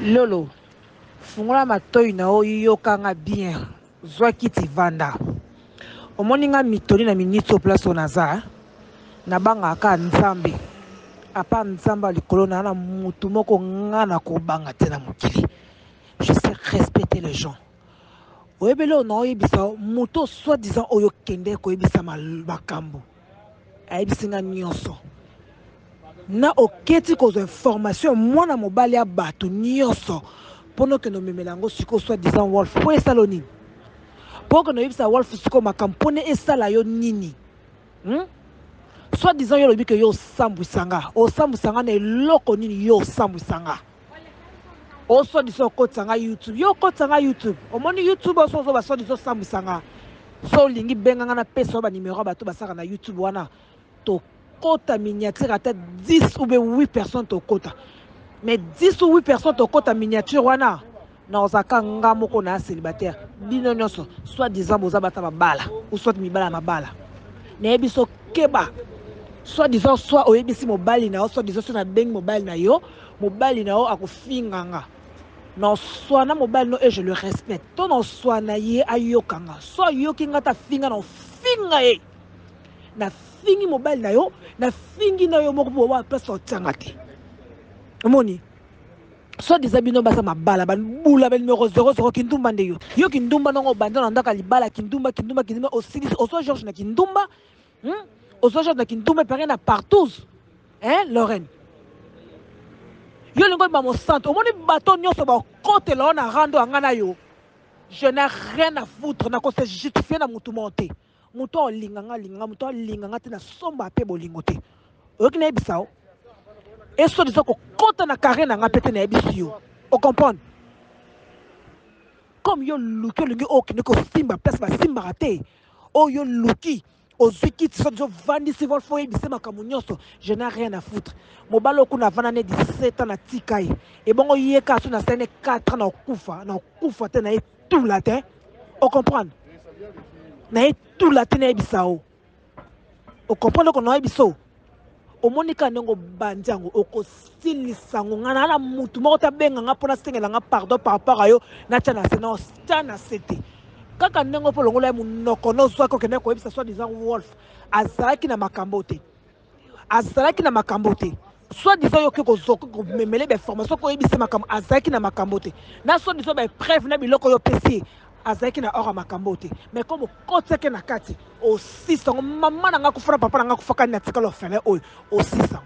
Lolo, fungola matoi na yoka nga bien. Zwa kiti vanda. Omoni nga mitoni na minitso place onaza. Na banga ka nzambe. Apa nzamba likolo na mutu moko nga na kobanga te na mokili. Je sais respecter les gens. Oyebele na oyebisa muto soi-disant oyo kende ko yebisa makambo. Ayebisi nga nyonso. Na oketi kozo information mwana mobali ya bato nyonso. Pendant que nous me mélangeons sur soit disant Wolf, pour ça l'oni. Pour que nous yibisa Wolf sur ma campagne et ça la yo nini. Soit disant yo lobi que yo sambu sanga. O sambu sanga ne loko nini yo sambu sanga. O soit disant ko sanga YouTube. Yo ko sanga YouTube. O moni YouTube o soit disant sambu sanga. So lingi benga na peso ba numéro ba to ba saka na YouTube wana. To kota miniature à tête 10 ou bien 8 personnes to kota. Mais 10 ou 8 personnes au côté miniature wana na ozaka nga moko na célibataire bino nyonso soit disant boza bata mabala ou soit mibala mabala na ebiso keba soit disant soit oyebisi mobali na soit disant na beng mobali na yo mobali na yo akofinganga na soit na mobali no et je le respecte to na soit na ye ayokanga soit yoki nga ta finga na finga e na fingi mobali na yo na fingi na yo moko bo wa place otangate. Moni, soit des abino basa mabala, ban boula ben numéro 00 kindumba ndeyo. Yo kindumba nongo banda na ndaka libala kindumba aussi soit Georges na kindumba, aussi Georges na kindumba pare na partout, Lorraine. Yo lingo ba mo centre, moni baton nyonso ba côté là na rando ngana yo. Je n'ai rien à foutre na ko se justifier na mutu monter. Mutu linganga mutu linganga te na somba pe bolingote. Ok na ebisao. Et soit disant que quand on a carré na ngapete na ebisio. On comprend? Comme yo luki lingi o kine ko simba place ba simba raté. O yo luki o zuki soit disant vandi si vol fo ebise makamu nyonso. Je n'ai rien à foutre. Mobalo kuna vana ne 17 ans na tikai. Et bon o yeka so na sene 4 ans na kufa te na e tout latin. On comprend? Na e tout latin na ebisao. On comprend qu'on a ebiso. Omonika nengo bandiango okosilisa ngana na mutu moko ta benga nga pona sengela nga pardon par rapport a yo na tana sena tana sete kaka nengo po longola munoko no zwa ko kene ko ebisa soit disant Wolf azalaki na makambote soit disant yo ko zoko ko memele be formation ko ebisa makambo azalaki na makambote na soit disant be preuve na biloko yo pesi azalaki na ora makambote mais comme koteke na kati aussi son maman na nga kufana papa na nga kufaka na tikalo fele oyo aussi son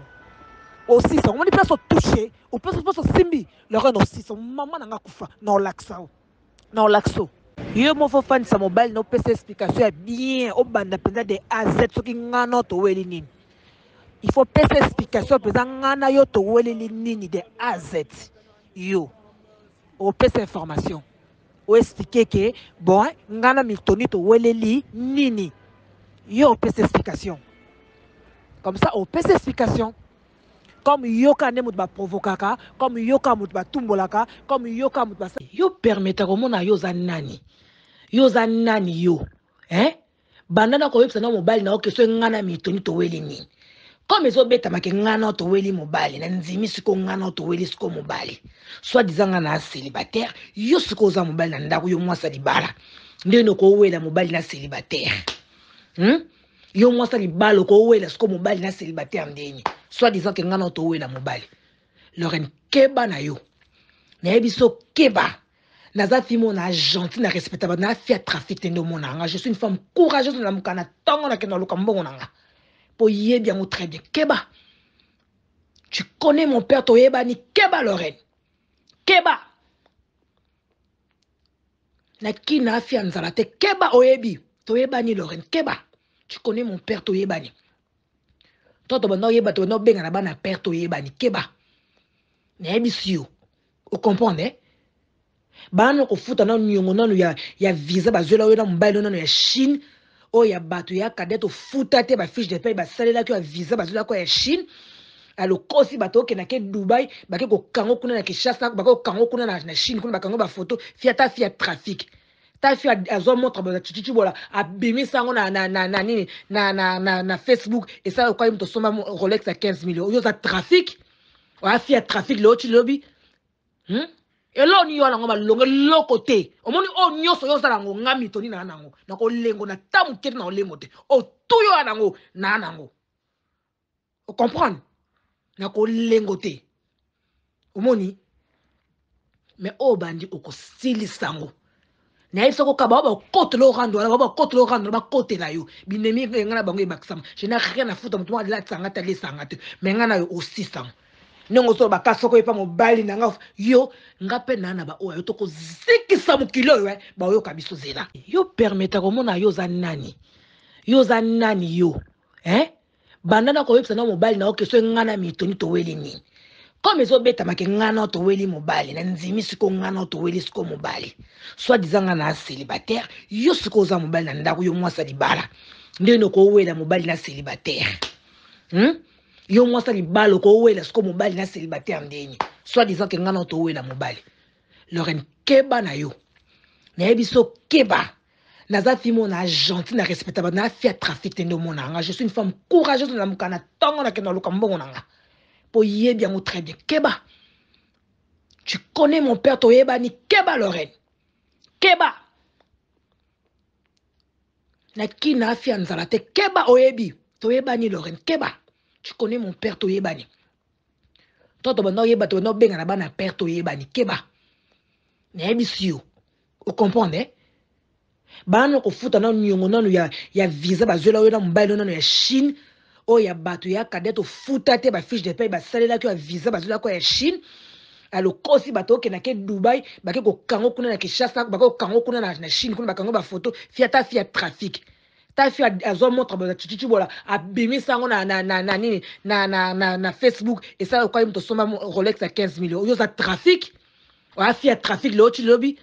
on dit place au toucher au place au simbi le ren aussi son maman na nga kufa na laxo yo mo fo fan sa mobile no pesa explication ya bien au banda penda de AZ soki ngana to weli nini il faut pesa explication pesa ngana yo to weli nini de AZ yo au pesa information ou expliquer que bon ngana mitoni to weleli nini yo peut explication comme ça on peut explication comme yoka ne mut ba provokaka comme yoka mut ba tumbolaka comme yoka mut ba yo permettre ko mona yo za nani yo bandana ko yebisa na mobile na okeso ngana mitoni to weli nini comme ezo beta make ngana to weli mobile na nzimi siko ngana to weli siko mobile soit disant ngana célibataire yo siko za mobile na ndako yo mwasa libala ndeno ko wela mobile na célibataire yo mwasa libala ko wela siko mobile na célibataire ndeni soit disant que ngana to wela mobile Lorraine keba na yo na ebiso keba naza fimo na gentil na respectable na fia trafic tendo monanga je suis une femme courageuse na mukana tango na kena lokambongo nanga pour y bien très bien. Keba, tu connais mon père Toyebani. Keba Lorraine. Keba. Na ki na fi anzalate. Keba Oyebi. Toyebani Lorraine. Keba. Tu connais mon père Toyebani. Toto bano yeba to no benga na bana père Toyebani. Keba. Na ebisio. Vous comprenez? Bano ko futa na nyongo nanu ya visa bazela yo na mobile nanu ya Chine. Oh ya bato ya cadet futa te ba fiche de paie ba salela ko ya visa bazula ko ya Chine alo kosi bato ke na ke Dubai ba ke ko kango kuna na Kinshasa ba ko kango kuna na Chine kuna ba kango ba photo fiat trafic ta fi azo montre ba tchichi bola abimi sango na Facebook et ça ko imto soma Rolex à 15 millions yo za trafic wa fiat trafic lo chi lobby Et là, on y a l'autre côté. Au moins, on y a ce que on a mis Tony Nanango. Donc, on lengo na tamu ket na olemote. O tout yo anango nanango. Vous comprenez? Donc, on lengote. Au moins, mais au bandi, au style sango. Na yebisa ko kaba ba kote lo rando ba kote lo rando ba kote la yo binemi ngana bango bakisam je n'ai rien à foutre mutu la tsanga tali sanga te mais ngana yo aussi sang nongo so ba kasoko epa mobali na nga yo ngape nana ba o yo to ko zikisa mukilo yo ba yo kabiso zela yo permettre ko mona yo za nani yo bandana ko yebisa na mobali na o keso ngana mitoni to weli ni comme ils ont bêta ma ngana to weli mobali na nzimi siko ngana to weli siko mobali soit disant ngana célibataire yo siko za mobali na ndako yo mwasa libala ndeno ko wela mobali na célibataire yo mwasa libala ko wela siko mobali na célibataire ndeni soit disant que ngana to wela mobali Lorraine keba na yo na yebiso keba naza fimo na gentil na respectable na fia trafic tendo monanga je suis une femme courageuse na mukana tango na kena luka mbongo nanga pour y bien ou très bien. Keba. Tu connais mon père, Toyeba ni Keba Lorraine. Keba. Na ki na fi anzalate Keba Oyebi. Toyeba ni Lorraine. Keba. Tu connais mon père, Toyeba ni. Toi, tu vas yeba, tu vas benga na bana père, Toyeba ni Keba. Na yebi siyo. Vous comprenez? Bana ko futa na nyongo na ya visa bazela yo na mobile na ya Chine. Oh ya bato ya cadet au futa te ba fiche de paye ba salela ko ya visa bazela ko ya Chine. Alors kosi bato ke na ke Dubai ba ke ko kango kuna na Kinshasa ba ko kango kuna na Chine kuna ba kango ba photo fiat trafic ta fi azo montre ba tchichi bola abimi sango na Facebook et ça ko im to soma Rolex à 15 millions yo za trafic wa fiat trafic le oti lobby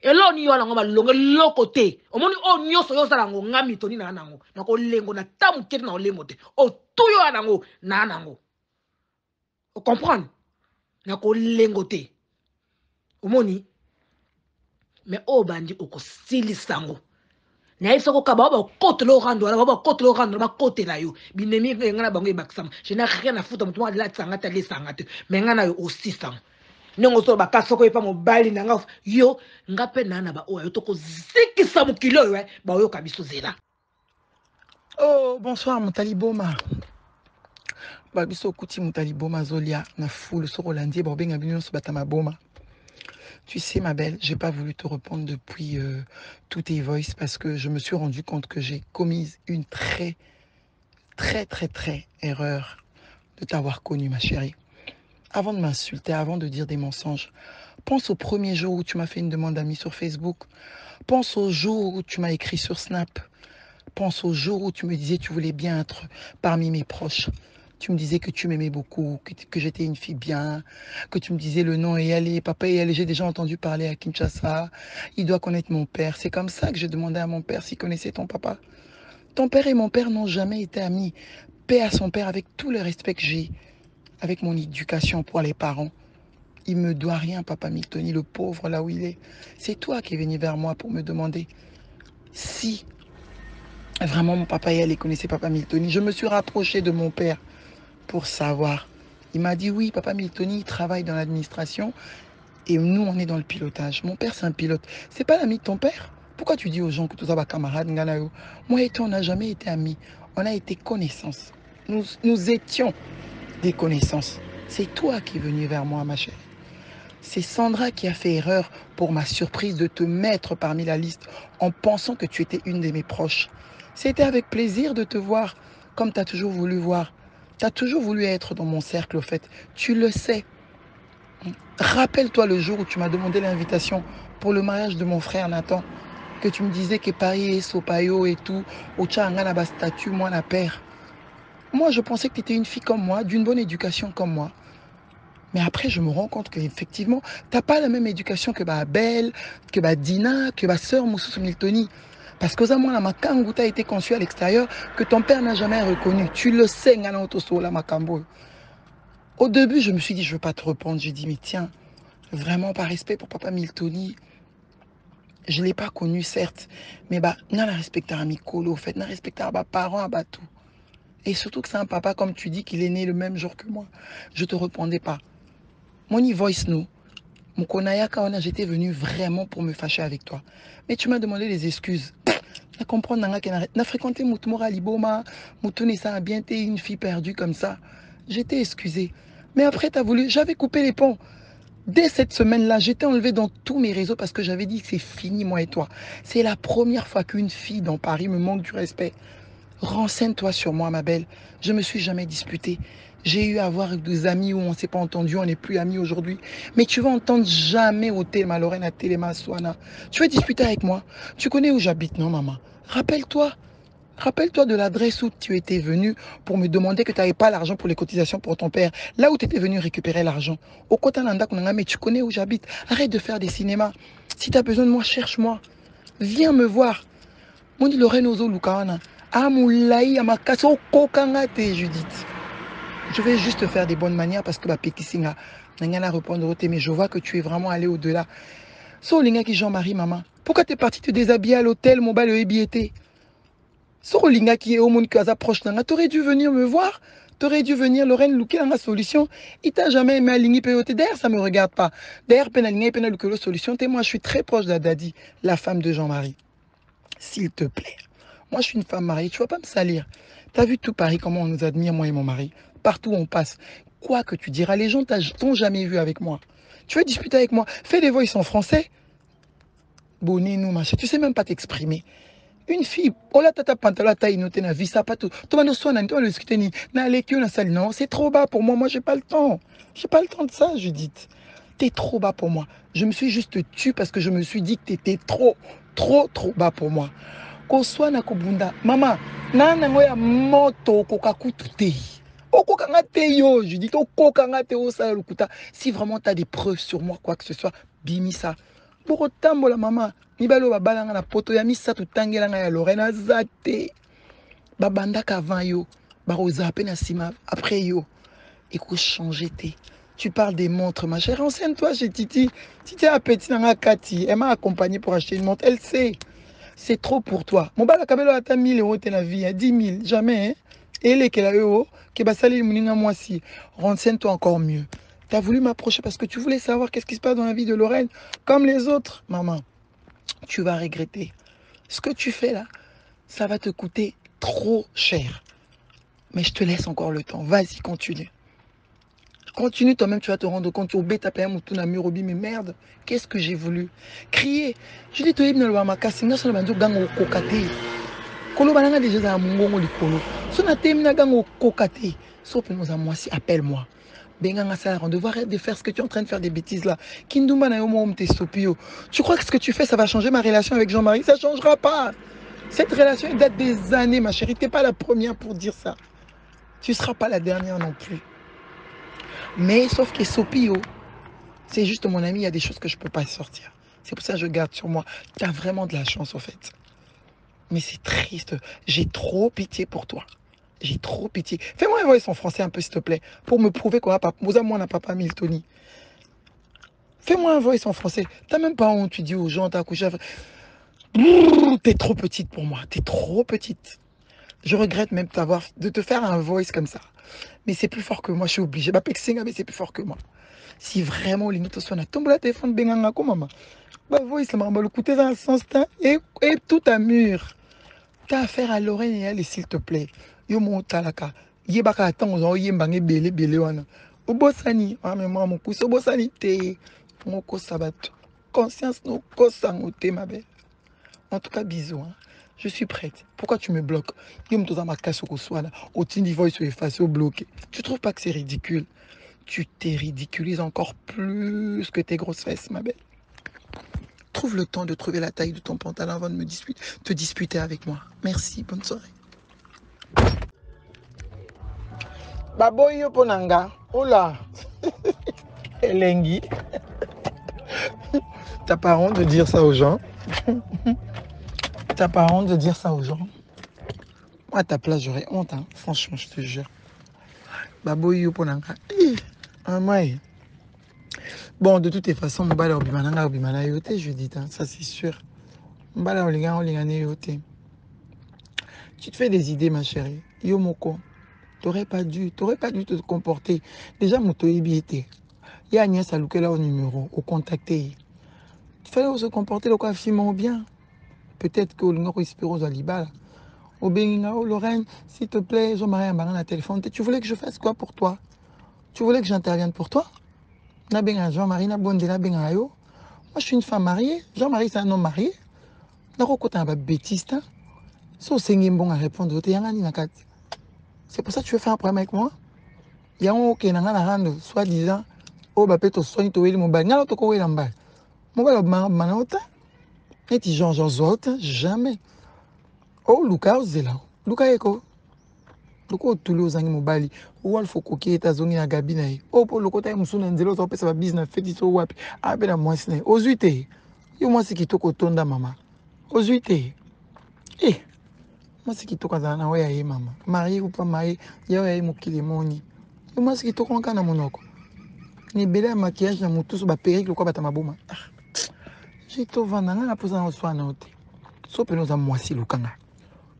et là on y a ngoma longo côté au moins on nyoso yo sala ngo ngami toni na nango na ko lengo na tamu ket na olengo te o tout yo nango na nango vous comprenez na ko lengo te omoni mais o bandi o ko style sango na yebisa ko kaba ba kote lo rando ba kote la yo binemi ngana bango bakisam je n'ai rien à foutre mutu la tsanga tali sanga te mais ngana yo aussi sang nongo so ba kasoko epa mobali na nga yo ngape nana ba o yo to ko zikisa mukilo yo ba yo kabiso zela. Oh, bonsoir, Moutali Boma. Babiso Kuti Moutali Boma Zolia, na foule sur Rolandier, Borbing Abignon Batama Boma. Tu sais, ma belle, j'ai pas voulu te répondre depuis tous tes voices parce que je me suis rendu compte que j'ai commis une très erreur de t'avoir connue, ma chérie. Avant de m'insulter, avant de dire des mensonges, pense au premier jour où tu m'as fait une demande d'amis sur Facebook. Pense au jour où tu m'as écrit sur Snap. Pense au jour où tu me disais que tu voulais bien être parmi mes proches. Tu me disais que tu m'aimais beaucoup, que j'étais une fille bien, que tu me disais le nom et aller, papa et aller. J'ai déjà entendu parler à Kinshasa. Il doit connaître mon père. C'est comme ça que j'ai demandé à mon père s'il connaissait ton papa. Ton père et mon père n'ont jamais été amis. Paix à son père avec tout le respect que j'ai, avec mon éducation pour les parents. Il me doit rien, papa Miltoni, le pauvre là où il est. C'est toi qui es venu vers moi pour me demander si vraiment mon papa et elle connaissaient papa Miltoni. Je me suis rapproché de mon père pour savoir. Il m'a dit oui, papa Miltoni, il travaille dans l'administration et nous, on est dans le pilotage. Mon père, c'est un pilote. C'est pas l'ami de ton père? Pourquoi tu dis aux gens que tout ça va camarade? Moi et toi, on n'a jamais été amis. On a été connaissances. Nous étions des connaissances. C'est toi qui es venu vers moi, ma chérie. C'est Sandra qui a fait erreur pour ma surprise de te mettre parmi la liste en pensant que tu étais une de mes proches. C'était avec plaisir de te voir comme tu as toujours voulu voir. Tu as toujours voulu être dans mon cercle, au fait. Tu le sais. Rappelle-toi le jour où tu m'as demandé l'invitation pour le mariage de mon frère Nathan, que tu me disais que Paris, Sopayo et tout, au Tchangana statut, moi la père. Moi, je pensais que tu étais une fille comme moi, d'une bonne éducation comme moi. Mais après, je me rends compte qu'effectivement, tu n'as pas la même éducation que Abel, que Dina, que ma soeur Moussous Miltoni. Parce que moi, la Makangu a été conçue à l'extérieur, que ton père n'a jamais reconnu. Tu le sais, la Makambo. Au début, je me suis dit, je ne veux pas te répondre. J'ai dit, mais tiens, vraiment par respect pour papa Miltoni, je ne l'ai pas connu, certes. Mais n'a la respecté à Mikolo, au fait, n'a respecté à mes parents, à tout. Et surtout que c'est un papa, comme tu dis, qu'il est né le même jour que moi. Je ne te répondais pas. Mon voice nous, Mukonayaka, j'étais venu vraiment pour me fâcher avec toi. Mais tu m'as demandé des excuses. Je comprends que n'a fréquenté Moutoumora Liboma, Moutouni ça a bien été une fille perdue comme ça. J'étais excusée. Mais après, tu as voulu, j'avais coupé les ponts. Dès cette semaine-là, j'étais enlevée dans tous mes réseaux parce que j'avais dit que c'est fini, moi et toi. C'est la première fois qu'une fille dans Paris me manque du respect. Renseigne-toi sur moi, ma belle. Je ne me suis jamais disputée. J'ai eu à avoir des amis où on ne s'est pas entendu, on n'est plus amis aujourd'hui. Mais tu vas entendre jamais au Telma Lorraine à Téléma Soana. Tu veux disputer avec moi? Tu connais où j'habite, non, maman? Rappelle-toi. Rappelle-toi de l'adresse où tu étais venu pour me demander que tu n'avais pas l'argent pour les cotisations pour ton père. Là où tu étais venu récupérer l'argent. Au Kotananda, mais tu connais où j'habite. Arrête de faire des cinémas. Si tu as besoin de moi, cherche-moi. Viens me voir. Mondi Lorraine Ozo Lukawana. Amoulaï Amakaso Kokangate, Judith. Je vais juste faire des bonnes manières parce que ma pétissinga n'a rien à répondre au thé, mais je vois que tu es vraiment allé au-delà. So linga qui Jean-Marie, maman. Pourquoi t'es parti te déshabiller à l'hôtel, mon bal le été? So linga qui est au monde qui approche, t'aurais dû venir me voir. T'aurais dû venir, Lorraine, looker dans la solution. Il t'a jamais aimé aligner POT. D'ailleurs, ça me regarde pas. D'ailleurs, penaligner, penalucolo solution. Moi, je suis très proche d'Adadi, la femme de Jean-Marie. S'il te plaît. Moi, je suis une femme mariée. Tu vas pas me salir. T'as vu tout Paris, comment on nous admire, moi et mon mari. Partout où on passe. Quoi que tu diras, les gens t'ont jamais vu avec moi. Tu veux discuter avec moi? Fais des voix en français. Bonnet, nous, machin. Tu sais même pas t'exprimer. Une fille, oh là, tata pantalon, taille, noté, na vie, ça, pas tout. Toi, nous soin, toi, le discuter, ni, na, l'équipe, na salle. Non, c'est trop bas pour moi. Moi, j'ai pas le temps. J'ai pas le temps de ça, Judith. T'es trop bas pour moi. Je me suis juste tue parce que je me suis dit que t'étais trop bas pour moi. Koswa na kobunda. Maman, nana ngoya moto kokakutu te. Okokanga te yo, Judith, okokanga te osala lukuta. Si vraiment t'as des preuves sur moi, quoi que ce soit, bimi ça. Pour tambola maman, mibalo babalanga na poto ya misato tangelanga ya Lorraine azate. Babandaka avant yo, baroza peine à sima après yo. Écoute, changer té. Tu parles des montres, ma chère. Renseigne-toi chez Titi. Titi a petit dans Cathy. Elle m'a accompagné pour acheter une montre. Elle sait. C'est trop pour toi. Mon bala kabelo ata 1000 euros dans la vie. 10 000. Jamais. Hein? Et les qu'elle a eu, qui va salir le moi si. Renseigne-toi encore mieux. Tu as voulu m'approcher parce que tu voulais savoir qu'est-ce qui se passe dans la vie de Lorraine. Comme les autres. Maman, tu vas regretter. Ce que tu fais là, ça va te coûter trop cher. Mais je te laisse encore le temps. Vas-y, continue. Continue toi-même, tu vas te rendre compte. Tu as bête à payer mon tour à Murobi, mais merde, qu'est-ce que j'ai voulu crier. Je dis, tu es venu à ma casse, je suis venu à gang au kokate. Kolo banana déjà à mon likolo. Si on a terminé à gang au kokate, sauf que nous à moi si appelle-moi. Benga ça on devrait arrêter de faire ce que tu es en train de faire des bêtises là. Kindumba na yo mo te sopio. Tu crois que ce que tu fais ça va changer ma relation avec Jean-Marie? Ça changera pas. Cette relation elle date des années, ma chérie. Tu n'es pas la première pour dire ça. Tu ne seras pas la dernière non plus. Mais sauf que Sopio, c'est juste mon ami, il y a des choses que je ne peux pas sortir. C'est pour ça que je garde sur moi. Tu as vraiment de la chance, au fait. Mais c'est triste. J'ai trop pitié pour toi. J'ai trop pitié. Fais-moi un voice en français un peu, s'il te plaît, pour me prouver qu'on a pas... Moi, on n'a pas Miltoni. Fais-moi un voice en français. Tu n'as même pas honte, tu dis aux gens, t'as accouché. T'es trop petite pour moi. T'es trop petite. Je regrette même de te faire un voice comme ça. Mais c'est plus fort que moi, je suis obligé. Mais c'est plus fort que moi. Si vraiment les notes sont à tomber la téléphone, benganga comme maman. Bah, voice, ça m'a le coûté dans le sens et tout à mur. T'as affaire à Lorraine et elle, s'il te plaît. Yo mon talaka. Yebaka attend aux yembange belé wana. Obosani, mais moi mon coup, obosani te. Mon ko sabat. Conscience no ko sangote ma belle. En tout cas, bisous. Hein. Je suis prête. Pourquoi tu me bloques? Yo me toza ma casse au soir là. Au tindi voice se effacer au bloqué. Tu trouves pas que c'est ridicule? Tu t'es ridiculises encore plus que tes grosses fesses, ma belle. Trouve le temps de trouver la taille de ton pantalon avant de te disputer avec moi. Merci, bonne soirée. Baboyo ponanga. Oula. Elengi. T'as pas honte de dire ça aux gens? T'as pas honte de dire ça aux gens? Moi, à ta place, j'aurais honte, hein. Franchement, je te jure. Baboyo ponanga. Bon, de toutes les façons, mon bala obimana yote, je dis, hein, ça c'est sûr. Mon bala olinga yote. Tu te fais des idées, ma chérie. Yomoko, t'aurais pas dû te comporter. Déjà, mon toibi était. Il y a Agnès Alouke là au numéro, au contacter. Il fallait se comporter le quoi filmant bien. Peut-être que le Espérance à Libala. Au Bénina, oh Lorraine, s'il te plaît, Jean-Marie a un téléphone. Tu voulais que je fasse quoi pour toi? Tu voulais que j'intervienne pour toi? Jean-Marie, moi je suis une femme mariée. Jean-Marie, c'est un homme marié. C'est pour ça que tu veux faire un problème avec moi? Il y a un qui est soi-disant, oh, bah, peut-être soigner ton mobile. N'a pas de mobile. Mobile, et tu genre jamais. Oh, Lucas, c'est là. Lucas, eko. Lucas, tous les ans, mobile. Ou al faut coquer ta zone à Gabina. Oh, pour le côté, nous sommes en zéro, ça peut être business, fait du wap. Ah, ben, moi, c'est aux 8. Yo, moi, c'est qui te cotonda, maman. Aux 8. Eh, moi, c'est qui te kazana, ouais, maman. Marié ou pas marié, y'a ouais, mon kilimoni. Yo, moi, c'est qui te conca na monoko. Ni belle maquillage na moutou sur ba perruque, le quoi, batama bouma. J'ai tout vendu, on a posé en soi, non. Sauf que nous avons moi si le kanga.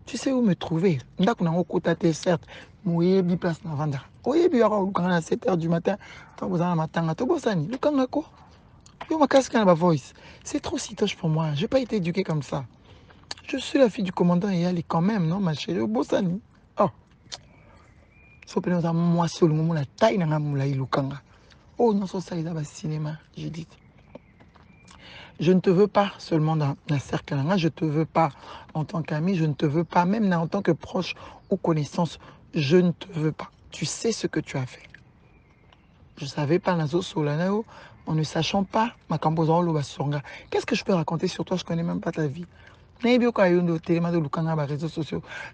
Tu sais où me trouver? Ndako nango kota te certes. Moyebi place na vanda. Oyebi yara lukanga à 7h du matin. Toi vous en matanga to bosani. Lukanga ko? Yo ma casque na ba voice. C'est trop sitoche pour moi. J'ai pas été éduqué comme ça. Je suis la fille du commandant et elle est quand même non ma chérie. Bosani. Oh. Sauf que nous avons moi si le moment la taille na ngamula lukanga. Oh non ça ça il a cinéma, j'ai dit. Je ne te veux pas seulement dans la cercle, je ne te veux pas en tant qu'ami, je ne te veux pas même en tant que proche ou connaissance, je ne te veux pas. Tu sais ce que tu as fait. Je ne savais pas, en ne sachant pas, ma qu'est-ce que je peux raconter sur toi? Je ne connais même pas ta vie.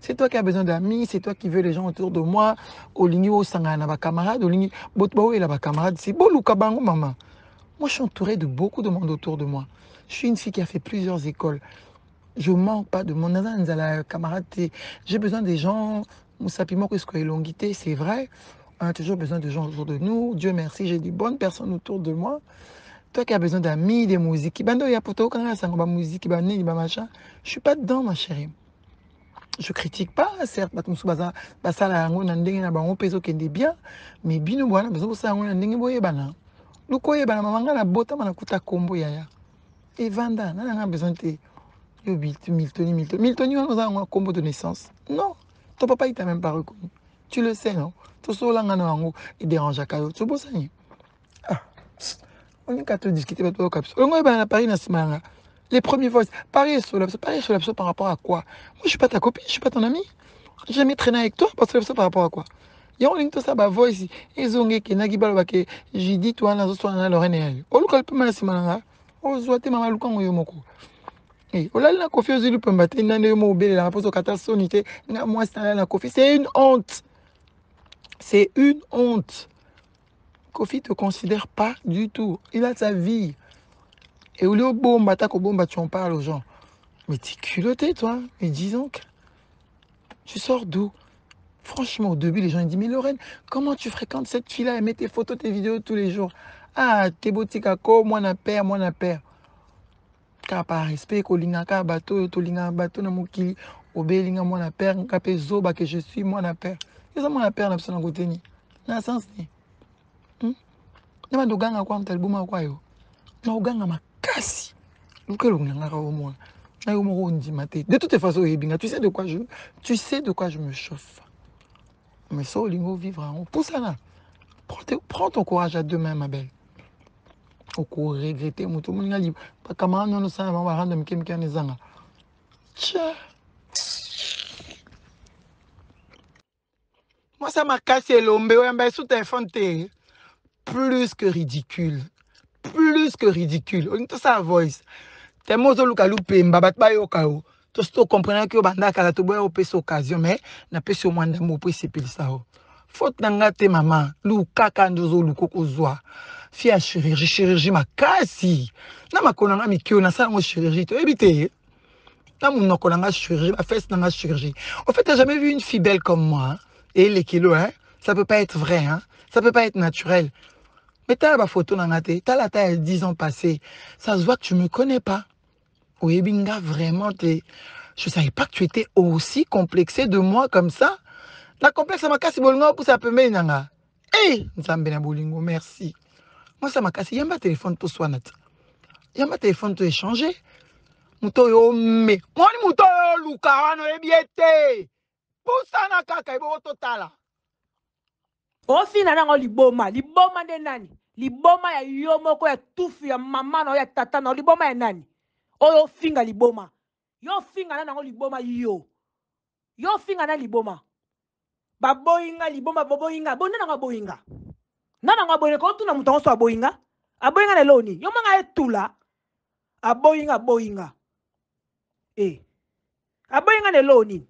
C'est toi qui as besoin d'amis, c'est toi qui veux les gens autour de moi. Camarade, c'est beau, maman. Moi, je suis entouré de beaucoup de monde autour de moi. Je suis une fille qui a fait plusieurs écoles. Je ne manque pas de mon camarade. J'ai besoin des gens. C'est vrai. On a toujours besoin de gens autour de nous. Dieu merci, j'ai des bonnes personnes autour de moi. Toi qui as besoin d'amis, des musiques. Je ne suis pas dedans, ma chérie. Je ne critique pas, certes. Bien, mais Lukoye bana mamanga na bota mana kuta kombo yaya. Et Vanda, n'a besoin de yo Miltoni on a un combo de naissance. Non, ton papa il t'a même pas reconnu. Tu le sais non? Tout ça là ngana il dérange à Kayo. Tu bosses ni. Ah. On est qu'à te discuter avec toi capsule. On est à Paris na simanga. Les premiers voices, pareil sur la par rapport à quoi? Moi je suis pas ta copine, je suis pas ton ami. J'ai jamais traîné avec toi parce que par rapport à quoi? Il y a un link tout ça, bah voice, ils ont dit que j'ai dit toi, na zo na Lorraine. O luka pe mana simanga. O zo te mama luka ngoyo moko. Eh, o la na kofi o zulu pe mbate na ne mo bele la poso kata sonité. Na moi c'est la kofi, c'est une honte. C'est une honte. Kofi te considère pas du tout. Il a sa vie. Et au lieu bomba ta ko bomba tu en parles aux gens. Mais t'es culotté toi. Mais dis donc. Tu sors d'où? Franchement, au début, les gens ils disent, mais Lorraine, comment tu fréquentes cette fille-là? Elle met tes photos, tes vidéos tous les jours. Ah, t'es boutiques à quoi? Moi, na père, moi, na père. Car par respect, kolinga ka bateau, tolinga bateau na mokili, obelinga moi na père, kapé zoba que je suis moi na père. Et ça moi na père na personne côté ni. Na sens ni. Nama doganga kwa mtalbuma kwa yo. Na oganga makasi. Lukelo nganga ka omona. Na yo moko ndima te. De toute façon, tu sais de quoi je me chauffe. Mais ça, Olingo vivre en pour ça là. Prends ton courage à deux mains, ma belle. Au cours regretter, tout le monde a dit, comment on ça va rendre quelqu'un les ans. Tiens. Moi, ça m'a cassé l'ombe, ouais, sous téléphone, plus que ridicule. Plus que ridicule. On tout ça, voice. T'es mots au loupé, mbabat ba yo kao. Tout ce que comprenez que banda kala to boya opé occasion, mais n'a pas sur moi d'amour pour s'épeler ça. Faute nanga te maman, luka kandozo lukoko zwa. Fia chirurgie makasi. Na makonanga mikio na sa ngo chirurgie to éviter. Na mon konanga chirurgie, ma fesse nanga chirurgie. En fait, t'as jamais vu une fille belle comme moi, hein? Et les kilos hein, ça peut pas être vrai hein. Ça peut pas être naturel. Mais t'as la photo nanga te, t'as la taille 10 ans passés. Ça se voit que tu me connais pas. Oui, Binga, vraiment, je savais pas que tu étais aussi complexé de moi comme ça. La complexe m'a cassé bolingo pour ça peut m'aider nanga. Eh, Nzambe na bolingo, merci. Moi, ça m'a cassé. Il y a un téléphone tout soignat. Il y a un téléphone tout échangé. Mouto yo me. Moi, ni mouto yo luka, no ebiete. Poussana kaka, ibo totala. O fina nango liboma nde nani? Liboma ya yo moko ya tufu ya mama na ya tata na liboma ya nani? Oyo finga liboma. Yo finga na nango liboma yo. Yo finga na liboma. Baboyinga liboma boboyinga. Bonde nango boyinga. Nana ngo boyinga ko tuna mutongo so aboyinga. Aboyinga na loni. Yo manga etula. Aboyinga boyinga. Aboyinga na loni.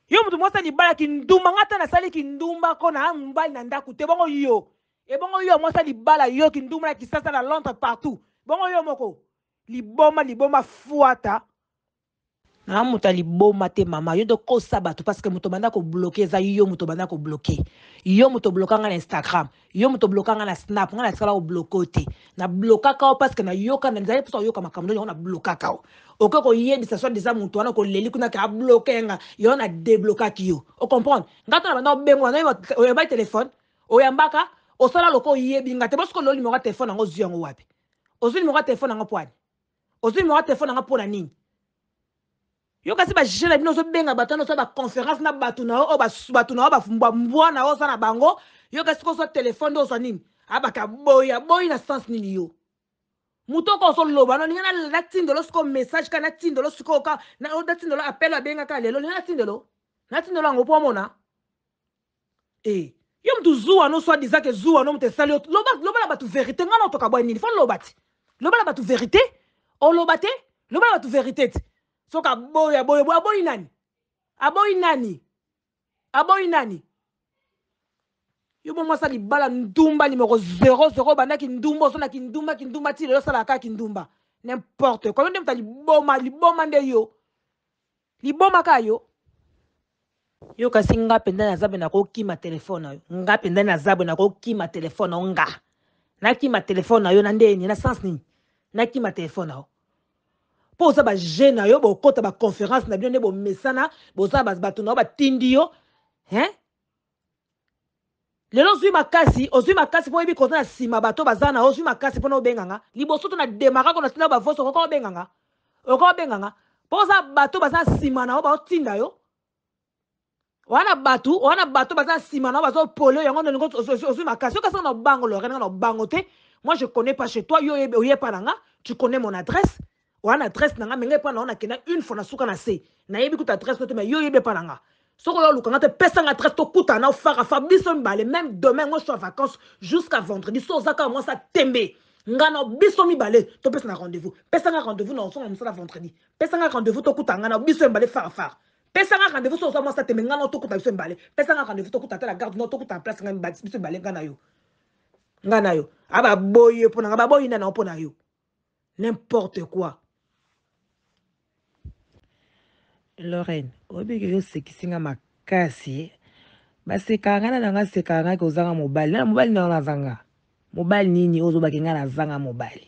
Yo mutu mwasa libala kindumba ngata na sali kindumba kona mbali na ndaku te bongo yo. E bongo yo mwasa libala yo kindumba na kisasa na Londres partout. Bongo yo moko. Liboma fuata. Na muta liboma te mama yo do ko sabatu parce que muto banda ko bloquer za yo muto banda ko bloquer. Yo muto bloquer na Instagram, yo muto bloquer na Snap, na sala ko bloquer. Na bloquer ka parce que na yo ka na nzali pour yo ka makamdo yo na bloquer ka. Oko ko yé bisa soit déjà muto na ko leli kuna ka bloquer nga yo na débloquer ki yo. O comprendre? Ngata na banda bengo na yo ba téléphone, o yambaka, o sala loko yé binga te parce que lo numéro téléphone ngo zio ngo wapi. O zio numéro téléphone ngo poani. O zio numéro téléphone ngo pona nini? Yo kasi ba jela bino so benga batano so ba conférence na batuna o ba fumba mbwana o sana bango yo kasi ko so téléphone do so nini abaka boya na sens nini yo muto ko so loba no ninga na tindolo sko message ka na tindolo sko ka na o tindolo appel a benga ka lelo na tindolo ngo po mona yo mtu zuwa no so disant que zuwa no mte sali loba la batu vérité ngana to ka boy nini fo lobati loba la batu vérité o lobate loba la batu vérité. Soka boya aboyi nani yo mo sali bala ndumba numéro 00 bandaki ndumba so na kindumba ti le sala ka kindumba n'importe quoi ndem ta liboma nde yo liboma ka yo kasi nga penda na zabe na ko kima telefone na yo nga penda na zabe na ko kima telefone na nga na kima telefone na yo na ndeni na sens ni na kima telefone na yo. Pour ça, jeune, yo bo kota ba conférence na bien bo mesana, bo ça batu na ba tindi yo, hein? Lelo zui makasi po ebi kota na sima bato bazana, o zui makasi po no benganga. Liboso to na demara ko na tina ba voso ko benganga. O ko benganga. Pour ça bato bazana sima na o ba tinda yo. Wana bato bazana sima na o ba zo polo yango no ngo o zui makasi. Yo kasa na bango lo rena na bango te. Moi je connais pas chez toi, yo ye pananga, tu connais mon adresse. Ou une adresse nanga menge pa na ona kena une fois na suka na se na yebi kuta adresse to mais yo yebe pa nanga soko yo lukanga te pesa nga adresse to kuta na fara biso mbale même demain moi je suis en vacances jusqu'à vendredi so zaka moi ça tembe nga na biso mbale to pesa na rendez-vous na so na vendredi pesa nga rendez-vous to kuta nga na biso mbale fara pesa nga rendez-vous so moi ça tembe nga na to kuta biso mbale pesa nga rendez-vous to kuta te la garde no to kuta place nga biso mbale nga na yo aba boye po na ba boye na po na yo n'importe quoi. Lorraine, obiki yo sekisinga makasi. Basekanga na nga sekanga ko zanga mobile. Na mobile na zanga. Mobile nini ozo bakinga na zanga mobile.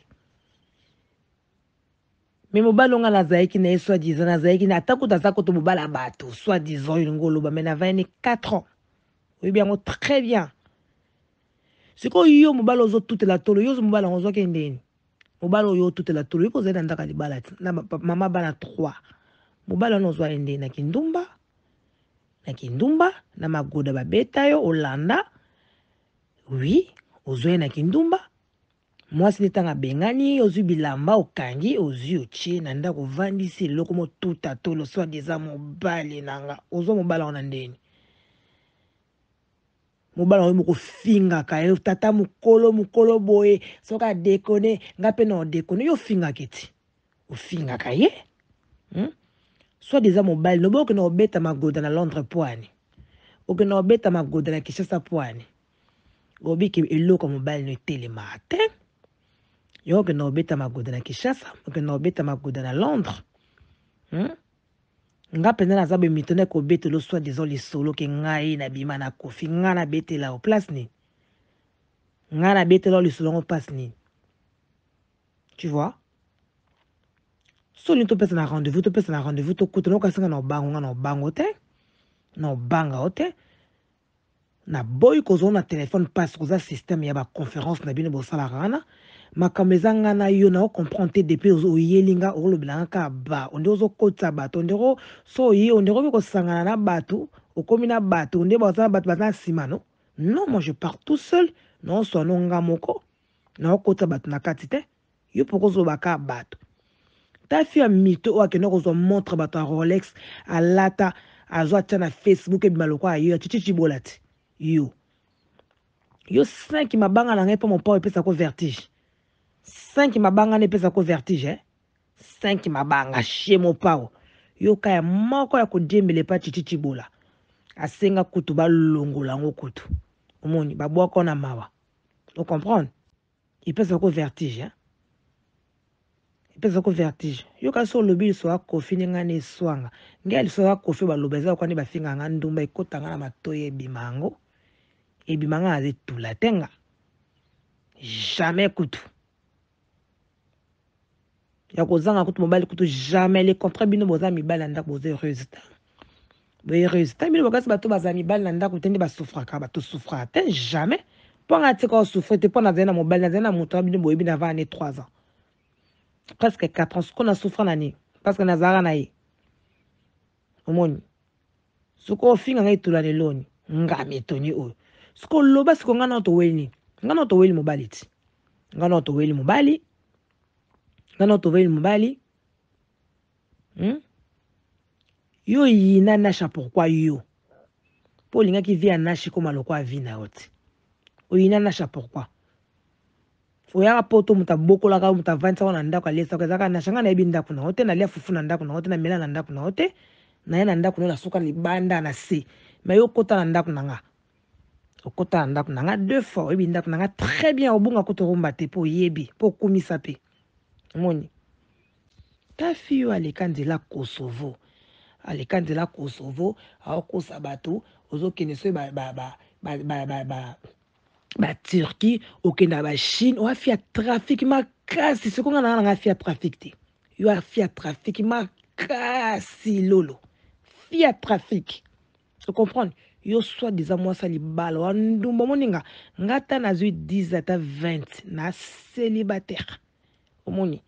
Mais mobile nga na zaiki na soit disant na zaiki na takuta zako to mobile abato soit disant ngolo ba mena 24 ans. Oui bien très bien. C'est quoi yo mobile ozo toute la tolo yo mobile ozo kendeni. Mobile yo toute la tolo ko zenda ndaka libala na mama bana 3. Mobile on ozwa ende na kindumba na magoda babeta yo Olanda. Oui, ozwa na kindumba. Moi si netanga bengani ozu bilamba okangi ozu otie na ndako vandisi loko mo tuta tolo soit des mobile nanga ozo mobile on ndeni. Mobile on mo finga ka yo tata mukolo boye soka déconner ngape no déconner yo finga keti. O finga ka ye. Soit des mobile, no boke no beta magoda na Londres poani. Oke no beta magoda na Kinshasa poani. Gobi ki eloko mobile no télémate. Yo ke no beta magoda na Kinshasa, oke no beta magoda na Londres. Nga penda na zabe mitone ko beta lo soit disons les solo ke ngai na bima na kofi nga na beta la au place ni. Nga na beta lo le solo en place ni. Tu vois? So ni to pesa na rendez-vous to kuto no kasanga no bango te. No banga ote. na boy kozo na téléphone passe koza système ya ba conférence na bino bosala rana makambo ezanga na yo na comprendre depuis oyelinga olobelanga ka ba onde ozokotisa bato ondeko so ye ondeko bikosangana na bato okomi na bato onde bazala bato baza nsima no non moi je pars tout seul non so nonga moko na okotisa bato na kati te yo poko ozobaka bato ta fi ya mito oyo akende kozwa montre bato ya Rolex alata azwa atia na Facebook ebima lokwa yo chichichibola ti yo 5 mabanga na ngai mpo mopao epesa ko vertige 5 mabanga na epesa ko vertige 5 mabanga shie mopao yo kaya moko ya kodiembele pa chichichibola asenga kutu balongola yango kutu omoni babwaka na mawa o comprendre epesa ko vertige epesa ko vertige yo kasi olobi liso akofi ninga na eswanga ngai liso akofi baloba eza kwani bafinga nga ndumba ekotanga na matoyi ebimango ebimanga azetula tenga jamais kutu ya kozanga kutu mobali kutu jamais les contrats bino boza mibali na ndako boza heureuse ta heureuse ta bino bakasi bato baza mibali na ndako te nde basouffraka bato souffraka te jamais mpo nga tika osouffre te mpo nazali na mobali nazali na moto bino boyebi na 23 ans presque 4 ans siko na souffre na nini parce que nazalaka na ye omoni siko ofinga ngai tula leloni nga metoni oyo siko loba siko nga na toweli nini nga na toweli mobali ti nga na toweli mobali nga na toweli mobali yo yina nasha pourquoi yo po lingaki vi anashi koma lokwa vi na oti oyina nasha pourquoi oyaka poto muta bokolaka muta vanisa na ndako alesa ko ezaka nasha nga na yebi ndako na ote na lia fufu na ndako na ote na mela na ndako na ote na ye na ndako na suka libanda na se mais yo kota na ndako na nga okota na ndako na nga 2 fois oyebi ndako na nga très bien obunga kuto romba te po yebi po kumisa pe moni ta fille aleka nzela Kosovo aleka nzela Kosovo aokosa bato ozokende so ba Turquie okenda ba Chine oafia trafic makasi sokonga na nga fia trafic te yo afia trafic makasi lolo fia trafic tu comprends yo soit des amours ça libala wandumba moninga ngata nazwi 10 ata 20 na célibataire omoni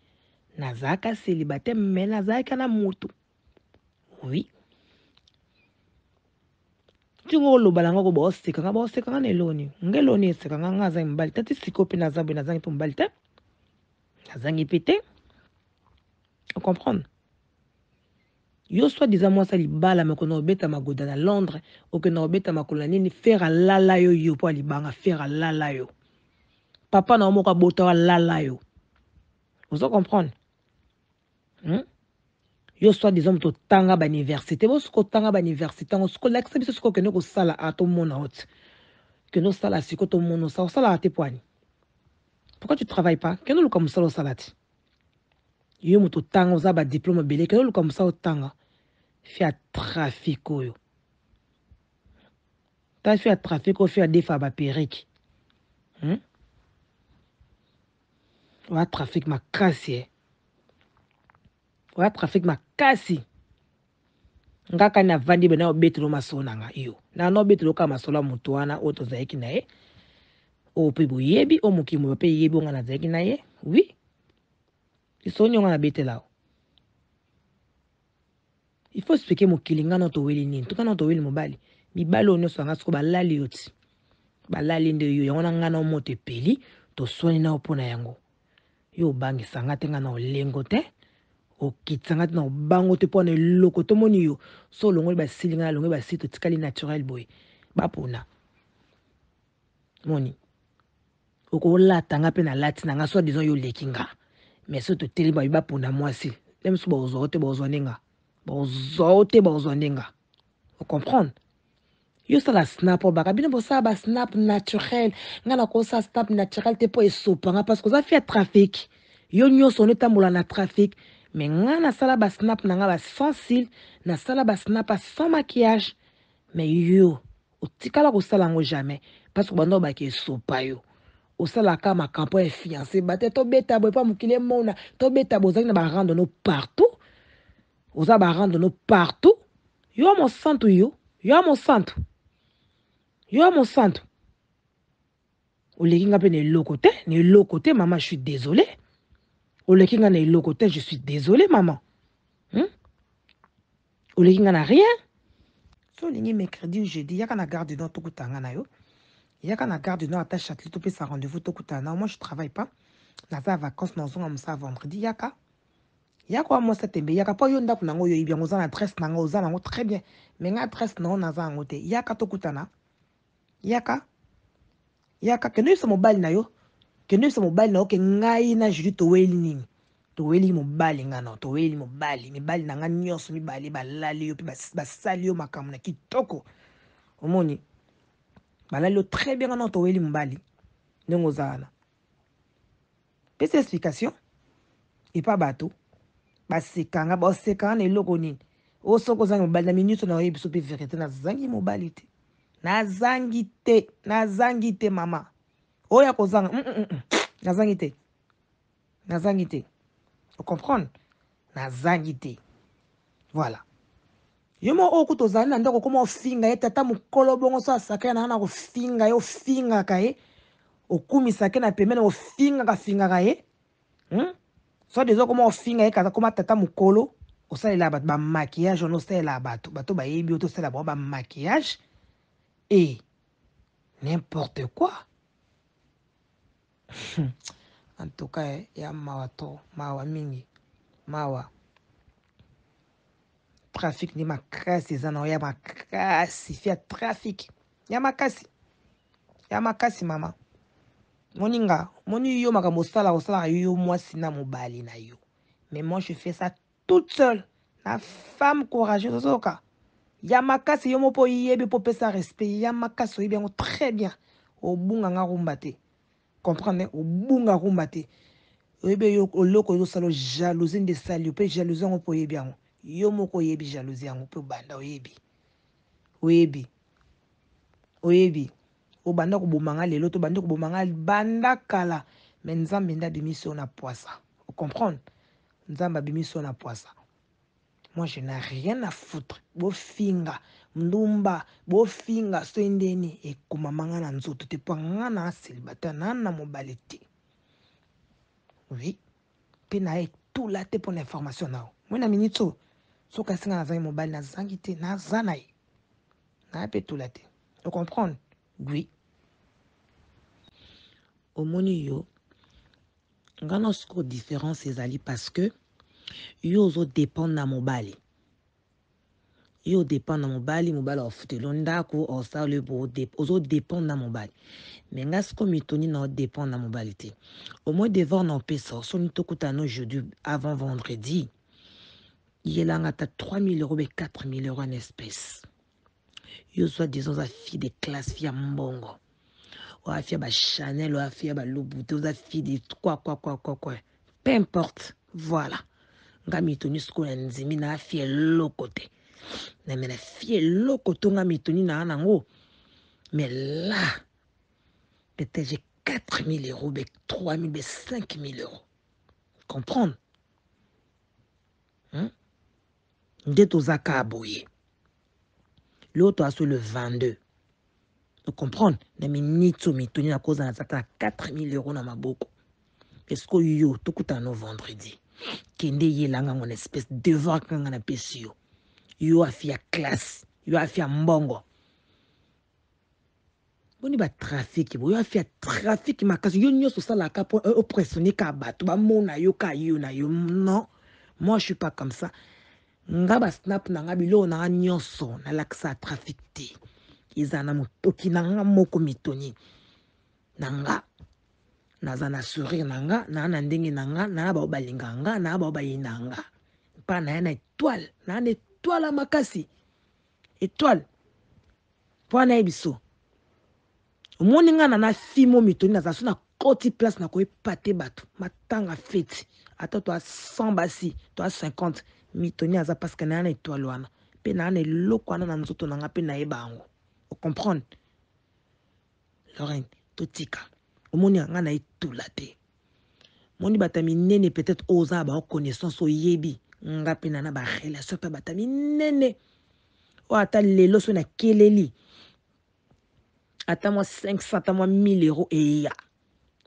nazaka célibataire mais nazaka na moto oui tingo lo balanga ko boseka nga neloni ngeloni eseka nga za mbali tati sikope na zabe nazangi to mbali te nazangi pété on comprend yo soit des amours ça libala mais kono beta magoda na Londres o que no beta makola nini faire lala yo po libanga faire lala yo papa na omoka bota lala yo vous comprenez yo soit des hommes to tanga ba université bo siko tanga ba université ngo siko l'accès biso siko keno ko sala ato mona hot keno sala siko to mono sa sala ate poani pourquoi tu travailles pas keno luka musalo salati yo moto tanga oza ba diplôme belé keno luka musalo tanga fi a trafic oyo ta fi a trafic o fi a defa ba periki wa trafic makasi wa trafic makasi ngaka na vandi bena obetelo masona nga yo na no betelo ka masola mutu wana oto zaiki na ye o pe boyebi o mukimo pe yebi nga na zaiki na ye oui isoni nga na betela il faut expliquer mokilinga no to weli nini to kana to weli mobali mibali ono so nga siko balali yoti balali nde yo yango nga na moto epeli to soni na opona yango yo bangi sanga tenga na olengo te okitsanga na bango te pona eloko to moni yo so longo ba silinga longo ba site tikali naturel boy bapona moni oko latanga pe na lati na nga so disons yo lekinga mais so to teli ba bapona mwasi même so bozo te bozo ninga bozo ninga vous comprendre yo sala snap ba kabina bo sa ba snap naturel nga na ko sa snap naturel te po esopanga parce que ça fait trafic yo nyoso ne tambola na trafic mais nga na sala ba snap na nga ba sans cils na sala ba snap sans maquillage mais yo otikala ko sala ngo jamais parce que bando ba ke sopa yo o sala ka ma campagne fiancé ba te to beta boy pa mukile mona to beta bozaki na ba rendre no partout oza ba rendre no partout yo mo santo yo mo santo Yo mon centre. Olekinga pe ne lokote, maman, je suis désolée. Olekinga ne lokote, je suis désolée, maman. Olekinga n'a rien. So lingi mercredi ou jeudi, yaka na garde dans tokutanga na yo. Yaka na garde dans attache Châtelet to pe sa rendez-vous tokutanga. Moi je travaille pas. Naza vacances na zonga musa vendredi yaka. Yaka moi setembe yaka pa yo ndaku nango yo ibia ngozana adresse nanga ozana ngo très bien. Mais nga adresse na naza ngote. Yaka tokutana. Yaka. Yaka keno yo sa mobile na yo. Keno yo sa mobile na yo ke ngai na Julie to weli nini. To weli mobile ngana to weli mobile mibali nanga nyonso mibali balali yo pe basali yo makambo na kitoko. Omoni balali yo très bien ngana to weli mobali ndenge ozana. Pesa explication et pas bateau. Basekanga basekanga na eloko nini. O soko zangi mobali na minute na yebiso pe vérité na zangi mobali te. Na zangi te mama. Oya kozanga na zangi te. Na zangi te. Vous comprenez? Na zangi te. Voilà. Yo mo okuto zali na ndako koma ofinga ye tata mukolo bongo so asaka na na kofinga yo finga kaye. Okumisa ke na pemene ofinga ka finga kaye. So dezo koma ofinga ye kata koma tata mukolo osalela bato ba maquillage on osalela bato ba yebi oto sala ba maquillage et n'importe quoi. En tout cas, ya mawa to, mawa mingi, mawa. Trafic ni makasi zana ya makasi, fia trafic. Ya makasi mama. Moni yo makambo osala yo mwasi na mobali na yo. Mais moi je fais ça toute seule. La femme courageuse ozoka. Ya makasi yo mopo yebi po pesa respect. Ya makasi oyebi yango très bien. Obunga nga rumba te. Comprendre obunga rumba te. Oyebi yo oloko yo salo jalousie de sali pe jalousie ngo po yebi yango. Yo moko yebi jalousie yango pe banda oyebi. Obanda ko bomanga lelo to banda ko bomanga banda kala. Mais nzambe nda bimiso na poisa. Vous comprenez? Nzamba bimiso na poisa. Moi je n'ai rien à foutre. Bofinga, ndumba, bofinga soindeni et kumamanga na nzoto te po ngana célibataire na mobali te. Oui. Pe na e tout la te pour l'information na. Moi na minito. So ka singa na zangi mobile na zangi te na zanaï. Na pe tout la te. Vous comprenez? Oui. Omoni yo. Ngana sko différence ezali parce que yo zo dépend na mobile. Yo dépend na mobile of telondako o sa le bo ozo dépend na mobile. Mais ngasko mitoni na dépend na mobilité. Au moins devant na pesa so ni tokutana aujourd'hui avant vendredi. Yelanga ta 3000 euros et 4000 euros en espèces. Yo soit disons la fille de classe fille mbongo. Ou a fille ba Chanel ou a fille ba Louboutin ou a fille de quoi. Peu importe. Voilà. Nga mitoni sko na nzimi na fille lokote. Na mena fille lokoto nga mitoni na anango. Mais là, peut-être j'ai 4000 euros, 3000, 5000 euros. Comprendre? D'être aux akaboye. L'autre a sur le 22. Vous comprenez? Na minito mitoni na cause na 4000 euros na maboko. Est-ce que yo, tout coup no vendredi. Kende yelanga mon espèce de devoir kanga na pesio. Yo a fait classe. Yo a fait mbongo. Boni ba trafic. Yo a fait trafic makasi. Yo nyo so sala ka pour oppressionner ka bato. Ba mona yo ka yo na yo. Non. Moi je suis pas comme ça. Nga ba snap na nga bilo na nyonso na laksa trafic te. Izana motoki na nga moko mitoni. Nanga. Nazana sourire nanga, na ndenge nanga, na ba balinganga, na ba bayinanga. Pa na na étoile, na étoile makasi. Étoile. Po na ebiso. Omoni nga na fimo mitoni na zasu na koti place na ko epate bato. Matanga fete. Ata to a 100 basi, to a 50 mitoni aza parce que na étoile wana. Pe na eloko wana na nzoto nanga pe na ebango. Vous comprenez? Lorraine, totika. Omoni nga na etula te. Moni batami nene peut-être oza ba connaissance o yebi nga pena na ba relation pe batami nene o ata lelo so na keleli Attends-moi 500, attends-moi 1000 euros et ya.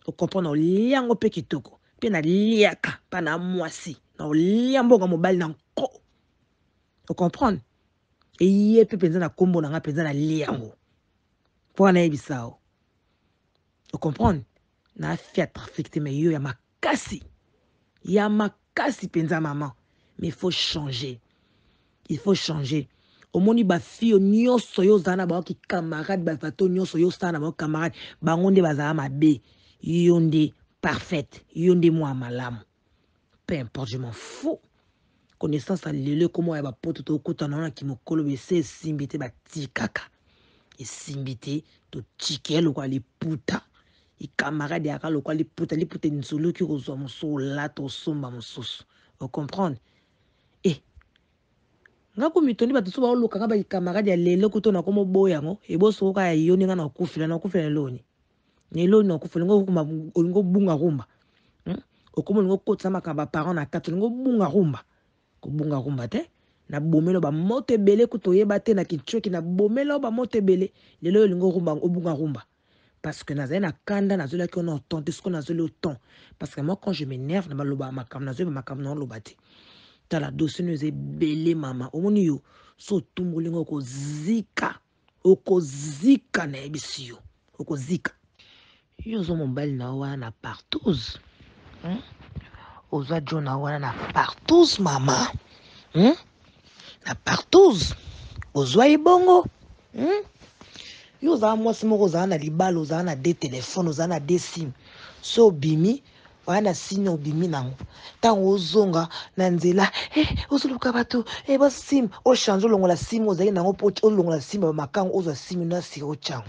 Vous comprenez? Liango pe kitoko. Pe na liaka, pas na mwasi. Na liambo ga mobile na nko. Vous comprenez? Et yé pe penza na kombo na nga penza na liango. Pour na ebisao. Vous comprenez? Na fait trafic mais yo ya makasi. Ya makasi penza maman. Mais il faut changer. Il faut changer. Au moni ba fille nyonso yo zana ba ki camarade ba fato nyonso yo sana ba camarade ba ngonde bazala mabe. Yonde parfaite. Yonde moi malamu. Peu importe, je m'en fous. Connaissance à l'élé, comment elle va porter tout côté dans qui me colle, mais c'est simbité, bah tikaka. Et simbité, to tikel ou quoi, les puta. Et camarade, et akal ou quoi, les puta une solo qui reçoit mon sou là, to somba mon sauce. Vous comprenez? Eh, nga ko mitoni ba tuso ba oloka nga ba camarade ya lelo kuto na komo boya ngo, e bo so ka ya yoni nga na kufila loni. Ni loni na kufila ngo bunga rumba. Okomo ngo kotsa makamba parents na kato ngo bunga rumba. Kubunga rumba te na bomelo ba mote belé kutoyeba te na kinchoki na bomelo ba mote belé lelo lingo rumba obunga rumba parce que naza na kanda nazola ki on entend ce qu'on a le temps parce que moi quand je m'énerve na baloba makam nazoba makam na loba te tala dossier nous est belé mama omoni yo so tumbulingo ko zika okozika na ebisio okozika yo zo mobile na wana partout ozwa jona wana na partout mama na partout ozwa ibongo yo za mwasi moko za na libalo za na de téléphone za na de sim so bimi wana sino bimi nango tango ozonga na nzela ozoluka bato ba sim o change longola sim ozali nango po olongola sim ba makango ozwa sim na siro chango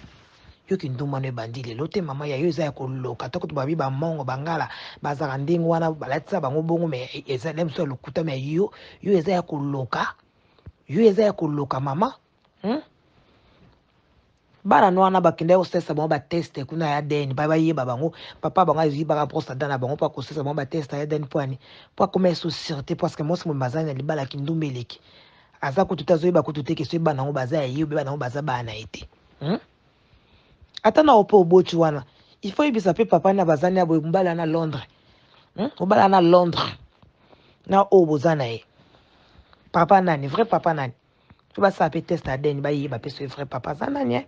yo kinduma ne bandile lote mama ya yo za ya koloka to ko babi ba mongo bangala bazaka ndingo wana balatisa bango bongo me eza lemso lokuta me yo eza ya koloka yo eza ya koloka mama bana no wana bakende osesa bango ba test kuna ya deni ba yeba bango papa bango azi ba prostate na bango pa kosesa bango ba test ya deni poani po comme société parce que moi c'est mon bazana libala kindumbeleki aza ko tutazoyeba ko tuteke so bana ngo baza ya yobe bana ngo baza bana ete ata na opo obochi wana il faut yebisa pe papa na bazani abo mbala na Londres mbala na Londres na obozana e papa nani vrai papa nani tu vas saper test ADN ba yeba pe so vrai papa za nani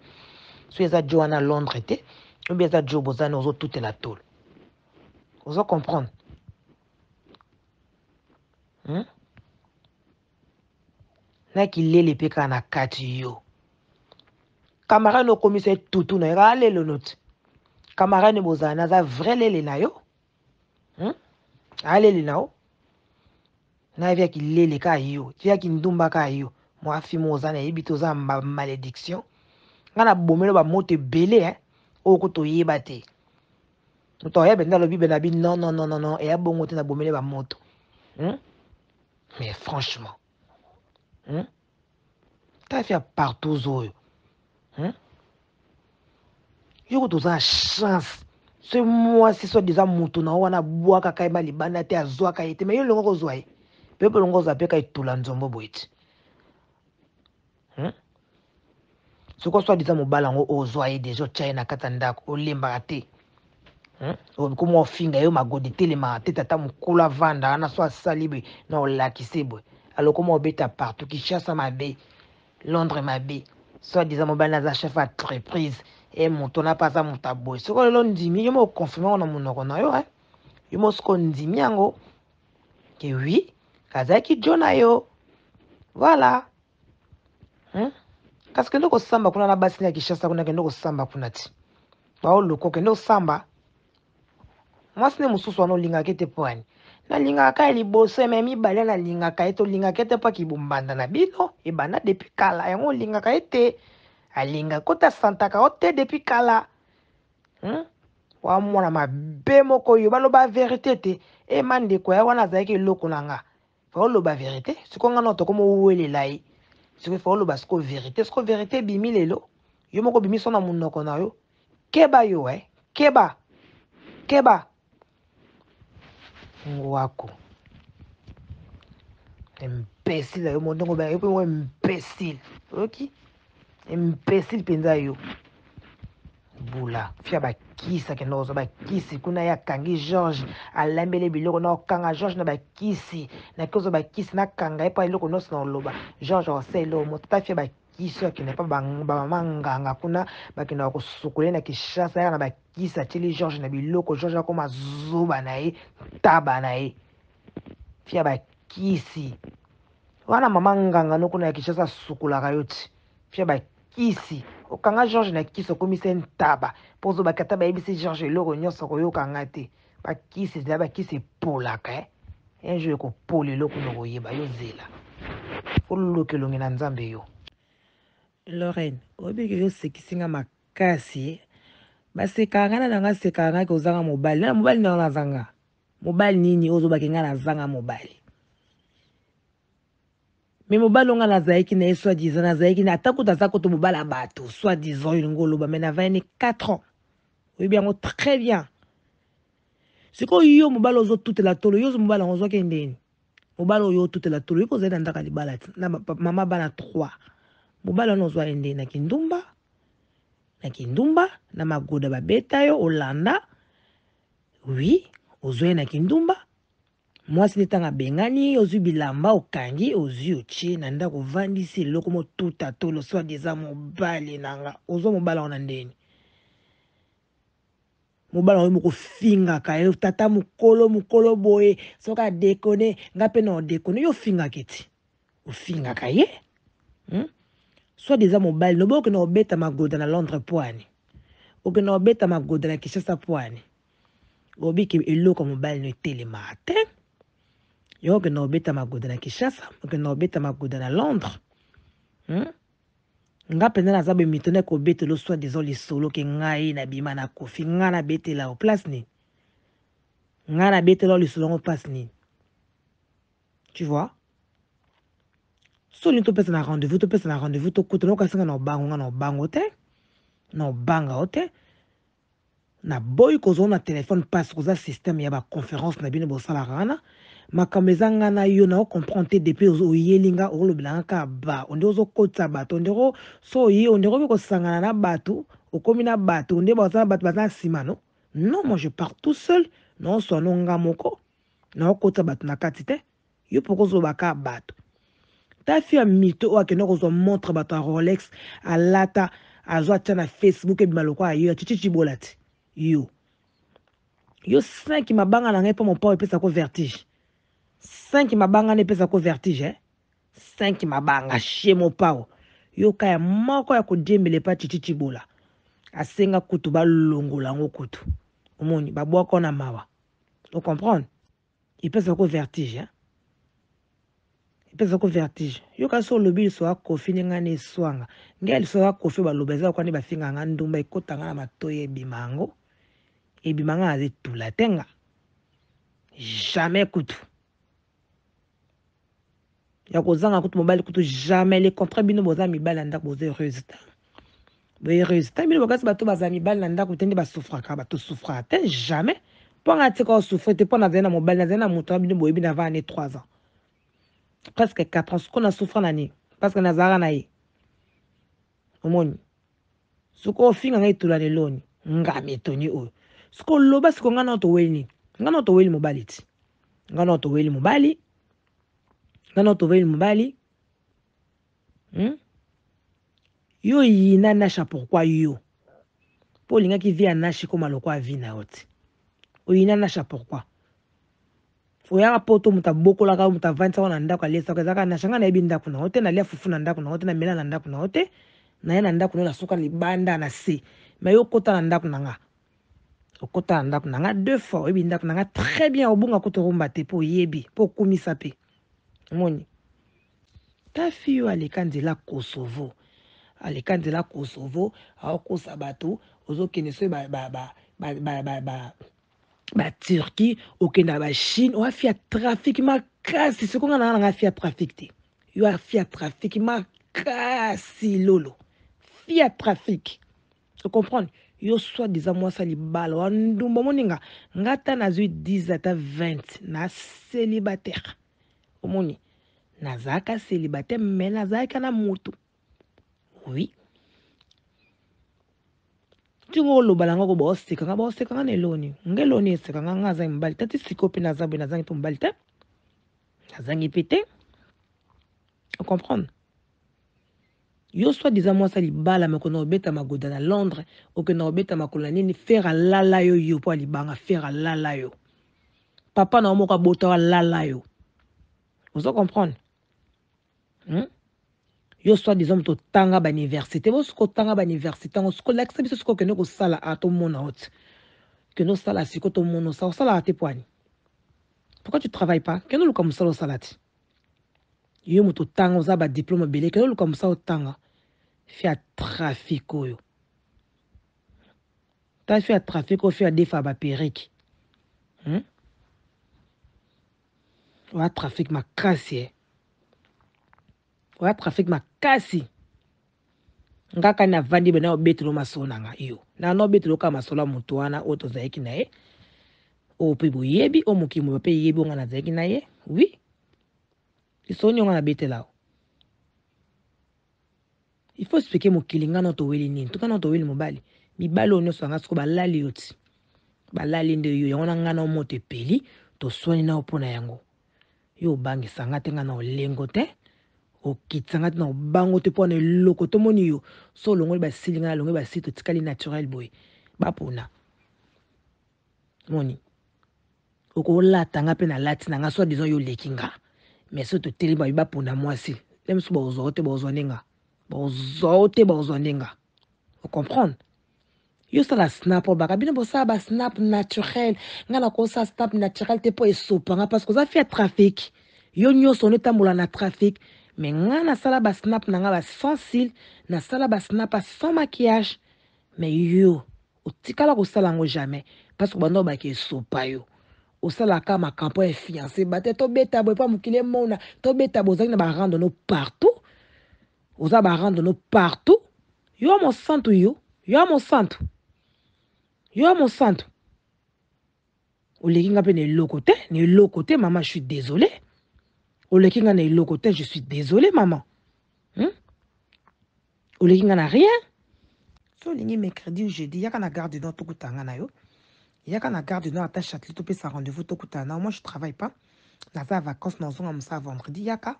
so eza Joe na Londres te ou bien eza Joe bozana ozo toute la tôle ozo comprendre na kilele pe kana kati yo camarade no commissaire tutu na rale le note camarade bozana za vrai lele na yo alele na o na via kilele ka yo via kindumba ka yo moi fi mozana ebito za malédiction ngana bomelo ba moto belé oko to yeba te to yeba ndalo bibe na bi non et abongo te na bomelo ba moto mais franchement t'as fait partout zoyo yo to za chance c'est moi c'est soit déjà moto na wana bwaka kai ba libanda te azwa kai te mais yo longo kozwa e pepe longo za pe kai tula nzombo boiti ce qu'on soit disant mobala ngo ozwa e déjà China katanda ko lemba te comme on finga yo magodi telema te tata mukula vanda ana so salibe na olakisebwe alors comment obeta partout qui chasse mabe Londres mabe soit disant mobala za chef entreprise et moto na pas ça mutabo ce ko lo ndimi yo mo confirmer na munoko na yo yo mo sko ndimi yango que oui kazaki jona yo voilà parce que ndoko samba kuna na basi na kishasa kuna ndoko samba kuna ti ba oloko kendo samba mwasi ne mususu wana olingaka ete po ani nalingaka ya liboso eme mibale nalingaka ete olingaka ete mpo kibombanda na bino ebanda depuis kala yango olingaka ete alinga kota santaka o te depuis kala wa mwana mabe moko oyo baloba verité te ema ndeko ya wana azalaki eloko na nga fa oloba verité siko nga na tokoma owelela ye siko fa oloba siko verité bimi lelo yo moko bimi so na munoko na yo keba yo keba wako imbécile yo mondongo ba yo pe imbécile ok imbécile penza yo bula fia bakisa ke nozo bakisi kuna ya kangi George alambele biloko na kanga George na bakisi na kozo bakisi na kanga epa iloko noso na loba George oselo motata fia bakisi akine pa bamanganga kuna bakina kusukule na kishasa ya na bakisa chili George na biloko George akoma zuba na ye taba na ye fia bakisi wana mamanganga no kuna ya kishasa sukula kayoti fia bakisi okanga George na kisi okomisa ntaba pozo bakata bayebisi George eloko nyonso koyokanga te bakisi zela bakisi epolaka un jour ekopola eloko no koyeba yo zela oluluka elongi na nzambe yo Lorraine oyebiki yosekisinga makasi basekanga na nanga sekanga ke ozanga mobali na mobali na nazanga mobali nini ozobaki nga nazanga mobali mais mobali onga nazalaki na ye soi-disant nazalaki na ata kuta aza koto mobali ya bato soi-disant olingo oloba mais navani 4 ans oyebi yango très bien sikoyo yo mobali ozotutela tolo yo mobali yango ozwaki ndeni mobali oyo otutela tolo yiko ozali na ndaka libala na mama bana 3 mobali wana ozwa ndeni na kindumba na magoda babeta yo olanda oui ozwa na kindumba mwasi nitanga bengani ozwi bilamba okangi ozwi otie na ndako ovandisi eloko motuta tolo soi-disant mobali nanga ozwa mobali wana ndeni mobali oyo mokofingaka ye tata mokolo boye soki adekone nga mpe na odekone yo ofingaka eti ofingaka ye soi-disant mobali lobo okende obeta magoda na Londres poani okende obeta magoda na Kinshasa poani obiki eloko mobali no etelemaka te yo okende obeta magoda na Kinshasa okende obeta magoda na Londres nga mpenza naza bemitone kobetela soi-disant lisolo ke ngai na bima na kofi nga na betela o place nini nga na betela lisolo ngo place nini tu vois soni topesa na rendez-vous tokutana okasinga na obango nga na obango te na obanga o te na boyi kozwa na telefone passe koza système ya baconférence na bino bosalaka wana makambo eza nga na yo na ocomprendre te depuis oyelinga olobelanga kaka ba onde ozokotisa bato ondeko so oye ondeko obi kosangana na bato okomi na bato onde bazala bato baza na nsima no non moi je pars tout seul na oswana nga moko na okotisa bato na kati te yo poko ozoloba kaka bato ta fi ya mito oyo akende kozwa montre bato ya Rolex alata azwa tia na Facebook ebima lokola yo achichichibola te yo 5 mabanga na ngai mpo mopao epesako vertige 5 mabanga na epesako vertige 5 mabanga shie mopao yo kaya moko ya kodembele pa chichichibola asenga kutu balongola yango kutu omoni babwaka na mawa o comprendre epesako vertige epesako vertige yo kasi olobi liso ya kofi ninga na eswanga ngai liso ya kofi baloba eza kwani bafinga nga ndumba ekotanga na matoyi ebima yango ebima nga azetula tenga jamais kutu ya kozanga kutu mobali kutu jamais le contrat bino boza mibali na ndako boza heureuse ta heureuse ta bino bokasi bato baza mibali na ndako te nde basufraka bato sufraka te jamais mpo nga tika osufre te mpo nazali na mobali nazali na moto na bino boyebi na 3 ans presque 4 ans siko na souffre na nini parce que nazalaka na ye omoni siko ofinga ngai tula leloni nga metoni oyo siko loba siko nga na toweli nini nga na toweli mobali ti nga na toweli mobali nga na toweli mobali yo yina nasha pourquoi yo po lingaki vi anashi koma lokwa vi na yo ti oyina nasha pourquoi oyaka poto muta bokolaka muta vanisa wana ndako alesaka ezaka nasha nga na yebi ndako na yo te nalia fufu na ndako na yo te na mela na ndako na yo te na ye na ndako na yo nasuka libanda na se me yo okota na ndako na nga okota na ndako na nga 2 fois oyebi ndako na nga très bien obunga kuta rumba te po oyebi po okumisa pe omoni ta fi yo aleka nzela Kosovo aokosa bato ozokende so Turquie okenda ba Chine oafia trafic makasi siko nga na nga afia trafic te yo afia trafic makasi lolo fia trafic tu comprends yo soi-disant mwasa libala wa ndumba moninga ngata nazwi 10 ata 20 na célibataire omoni nazaka célibataire mais nazaka na moto oui Tingo lo balanga ko bo sekanga ne loni. Ngeloni sekanga ngaza mbali tati sikope na zabe na zangi to mbali te. Na zangi pété. Vous comprenez? Yo soit disant moi ça libala me kono beta magoda na Londres ou que no beta makola nini faire à lala yo po libanga faire à lala yo. Papa na moka bota lala yo. Vous comprenez? Yo soit disant to tanga ba université, bo sko tanga ba université, on sko l'accès biso sko que no ko sala a to mona hot. Que no sala siko to mono sa sala a te poani. Pourquoi tu travailles pas? Que no lu comme ça au salati. Yo moto tanga oza ba diplôme belé, que no lu comme ça au tanga. Fait trafic yo. T'as fait trafic au fait des fois ba perrique. Wa trafic ma kasi. Wa trafic ma kasi. Ngaka na vandi bena obetelo masona nga yo. Na no betelo ka masola mutu wana oto zaiki na ye. O pe bo yebi o mukimu pe yebi nga na zaiki na ye. Oui. Isonyo nga na betela. Il faut expliquer mon kilinga no to weli nini. Tuka no to weli mobali. Mi balo no so nga sko balali yoti. Balali nde yo yona nga na mote peli to soni na opona yango. Yo bangi sangate nga na olengo te. O kitsangate na bango te pona loko to moni yo. So longo ba silinga longo ba sito tikali naturel boy. Ba pona. Moni. Oko la tanga pe na lati na nga so disons yo lekinga. Mais so to teli ba pona mwasi. Lem so ba ozote ba ozonenga. Bozote bozonenga. Vous comprenez? Yo ça la snap au baka bino bosa ba snap naturel. Ngana ko sa snap naturel te po esopanga parce que ça fait trafic. Yo nyo sonne tambola na trafic. Mais ngana sala ba snap na nga ba sans cils, na sala ba snap sans maquillage. Mais yo o tikala ko sala ngo jamais parce que bando ba ke sopa yo. O sala ka ma campagne fiancé bate to beta boy pa mukile mona to beta bozaki na ba rendre no partout. Vous avez rendre nous partout. Yo mon santo yo. Yo mon santo. Yo mon santo. Au lekinga pe ne lokote. Ne lokote, maman, je suis désolée. Au lekinga ne lokote, je suis désolée, maman. Au lekinga n'a rien. So lingi mercredi ou jeudi, yaka na garde dans tout kutanga na yo. Yaka na garde dans attache châtelet to pe sa rendez-vous to kutana. Moi je travaille pas. Naza vacances na zonga msa vendredi yaka.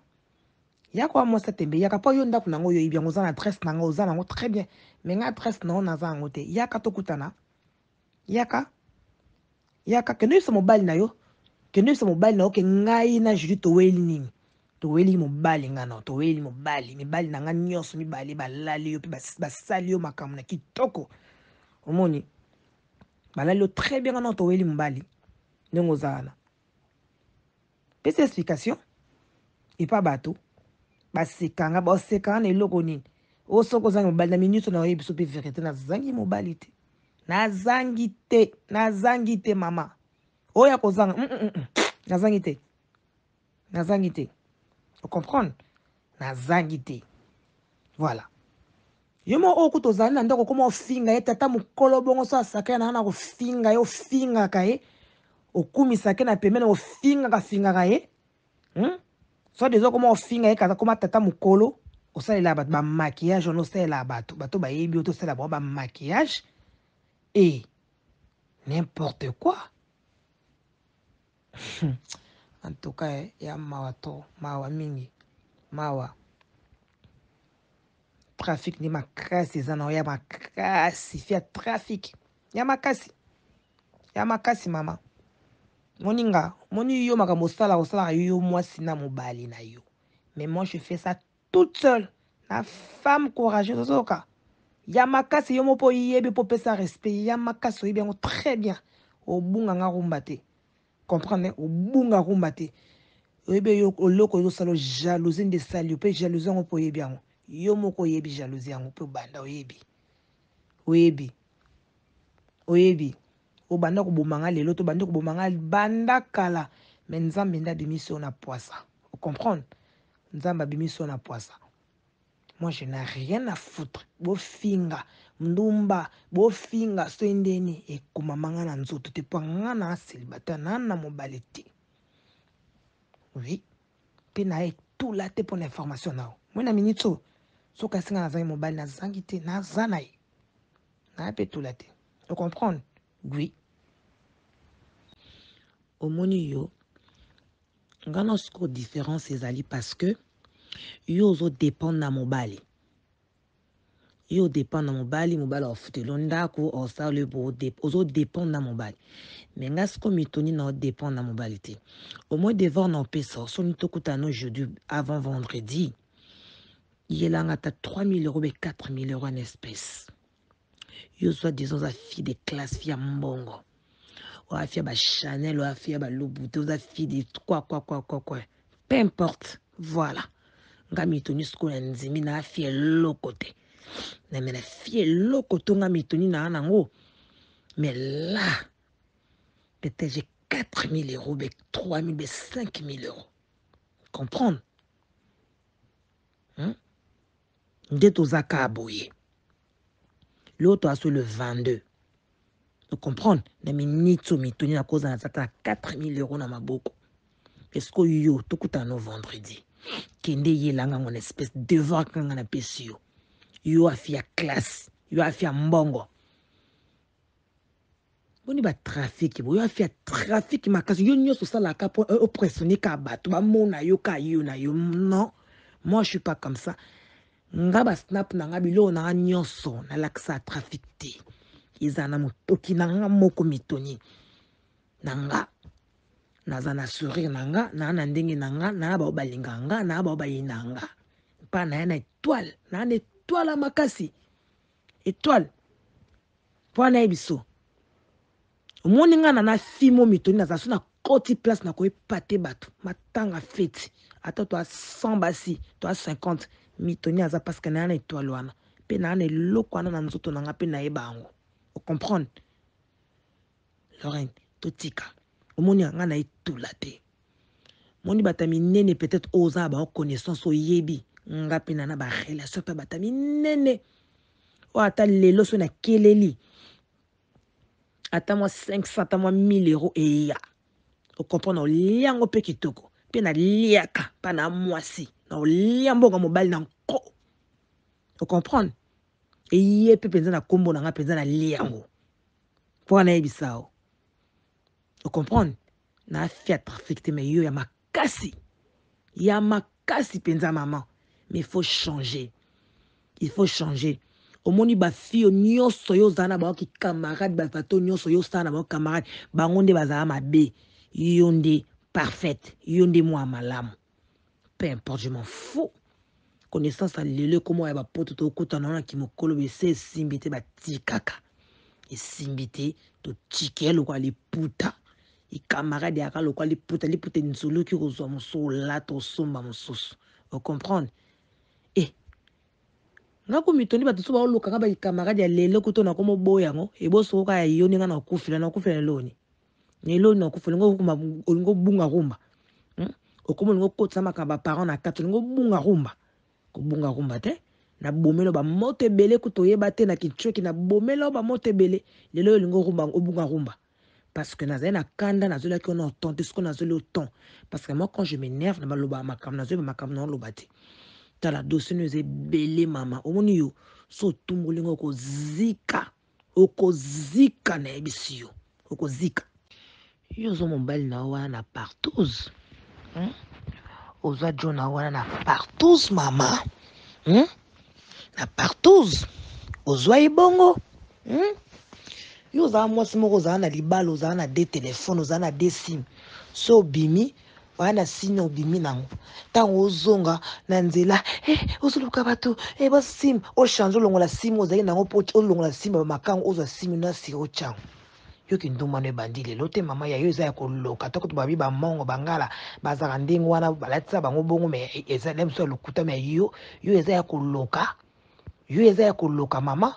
Yako moi ça tembe yaka pa yo ndaku nango yo ibia ngoza na adresse nango oza nango très bien mais nga adresse nango naza ngo te yaka to kutana yaka keno so mobile na yo keno so mobile na yo ke ngai na juri to weli nini to weli mobile nga na to weli mobile mibali na nga nyoso mibali balali yo pe basali yo makambo na kitoko omoni balali yo très bien na to weli mobile ndenge ozana pese explication et pas bateau basekanga basekanga na eloko nini osoko zangi mobali na minute na oyebiso pe vérité na zangi mobali te nazangi te mama oya kozanga nazangi te vous comprendre nazangi te voilà yo mo okuta ozali na ndako koma ofinga ye tata mokolo bongo so asaka na na kofinga ye ofingaka ye okumisaka na pembeni ofingaka ye so dezo comment ofinga ye kaza koma tata mokolo osalela bato ba maquillage on osalela bato ba yebi oto sala ba maquillage et n'importe quoi en tout cas ya mawa mingi mawa trafic ni makasi ezana ya makasi fia trafic ya makasi mama moninga moni yo makambo sala osala yo mwasi na mobali na yo mais moi je fais ça toute seule la femme courageuse ozoka ya makasi yo mopo yebi po pesa respect ya makasi oyebi yango très bien obunga nga rumba te comprendre obunga rumba te oyebi yo oloko ezosala jalousie nde sali pe jalousie yango po oyebi yango yo moko oyebi jalousie yango pe banda oyebi obanda kobomanga lelo to banda kobomanga banda kala mais nzambe nda bimiso na poisa vous comprendre nzambe bimiso na poisa moi je n'ai rien à foutre bofinga ndumba bofinga so ndeni ekomamanga na nzoto te po nga na célibataire na mobali te oui pe na tout la te pour l'information na moi na minute so kasinga na zangi mobali na zangi te na zana ye Na pe tout la te. Vous comprenez? Oui. Au moni yo, ngana siko différence ezali parce que yo ozo dépend na mobali. Yo dépend na mobali of telondako o sa le bo ozo dépend na mobali. Mais nga siko mitoni na dépend na mobali te. Au moins devant na pesa so ni tokuta no jeudi avant vendredi. Yelanga ta 3 000 euros et 4 000 euros en espèces. Yo soit disons la fille de classe fille mbongo. Ou la fille ba Chanel ou la fille ba Louboutin ou la fille de quoi. Peu importe. Voilà. Nga mitoni siko na nzimi na fille lokote. Na me la fille lokoto nga mitoni na anango. Mais là, peut-être j'ai 4 000 euros, 3 000, 5 000 euros. Comprendre? Ndето zaka aboye. L'autre a sur le 22. Vous comprenez? Na minito mitoni na cause na 4 000 euros na maboko. Est-ce que yo tokuta no vendredi? Kende yelanga mon espèce devant kanga na pesio. Yo a fait classe, yo a fait mbongo. Boni ba trafic, yo a fait trafic makasi yo nyoso sala ka pour oppressionner ka bato ba mona yo ka yo na yo. Non. Moi je suis pas comme ça. Nga ba snap na nga bilo na nyoso na laksa trafic te. Izana motoki na nga moko mitoni. Nanga nazana sourire nanga na ndenge nanga na ba balinganga na ba bayinanga. Pa na na étoile, na étoile makasi. Étoile. Pour na ebiso. Omoni nga na fimo mitoni na zasu na koti place na ko epate bato. Matanga fete. Ata to a 100 basi, to a 50 mitoni aza parce que na étoile wana. Pe na eloko wana na nzoto nanga pe na ebango. Vous comprenez? Lorraine, totika. Omoni nga na etula te. Moni batami nene peut-être oza ba connaissance o yebi. Nga pe na ba relation pe batami nene. O ata lelo so na keleli. Ata moi 500, ata moi 1000 euros et ya. Vous comprenez? Liango pe kitoko. Pe na liaka, pa na mwasi. Na liambo ga mobile na nko. Vous comprenez? Et yé pe penza na kombo na nga penza na liango. Pour na ebisao. Vous comprenez? Na fiat trafic te me yo ya makasi. Ya makasi penza maman. Mais il faut changer. Il faut changer. Au moni ba fille nyonso yo zana ba ki camarade ba fato nyonso yo sana ba camarade ba ngonde bazala mabe. Yonde parfaite. Yonde moi malamu. Peu importe, je m'en fous. Connaissance à lele comment ya ba poto to kota na ki mokolo be se simbite ba tikaka. Et simbite to tikel ko ali puta. I camarade ya ka lo ko ali puta nzulu ki kozwa moso la to somba mosusu. Vous comprenez? Ngako mitoni ba tuso ba oloka nga ba camarade ya lelo kuto na komo boya ngo e boso ka ya yoni nga na kufila loni. Ne loni na kufila ngo bunga rumba. Okomo ngo kotsa makamba parents na kato ngo bunga rumba. Ko bunga rumba te na bomelo ba mote bele kuto yeba te na kichoki na bomelo ba mote bele lelo ngo rumba bunga rumba. Parce que naza na kanda na zola ki on entend ce qu'on a zola autant parce que moi quand je m'énerve na baloba makam na zola makam na lobate. Tala dossier nous est belé maman. Omoni yo so tumbulingo ko zika. Oko zika na ebisio. Oko zika. Yo zo mobile na wana partous. Oza jo na wana na partous maman. Na partous. Ozwa ibongo. Yo za mwasi moko za na libalo za na de téléphone za na de sim. So bimi wana sino bimi nango. Tango ozonga na nzela ozoluka bato ba sim o change longola sim ozali nango po olongola sim ba makango oza sim na siro chango. Yo ki nduma ne bandile lote mama ya yo eza ya koloka to ko babi ba mongo bangala bazaka ndenge wana balatisa bango bongo me eza nem so lokuta me yo eza ya koloka. Yo eza ya koloka mama.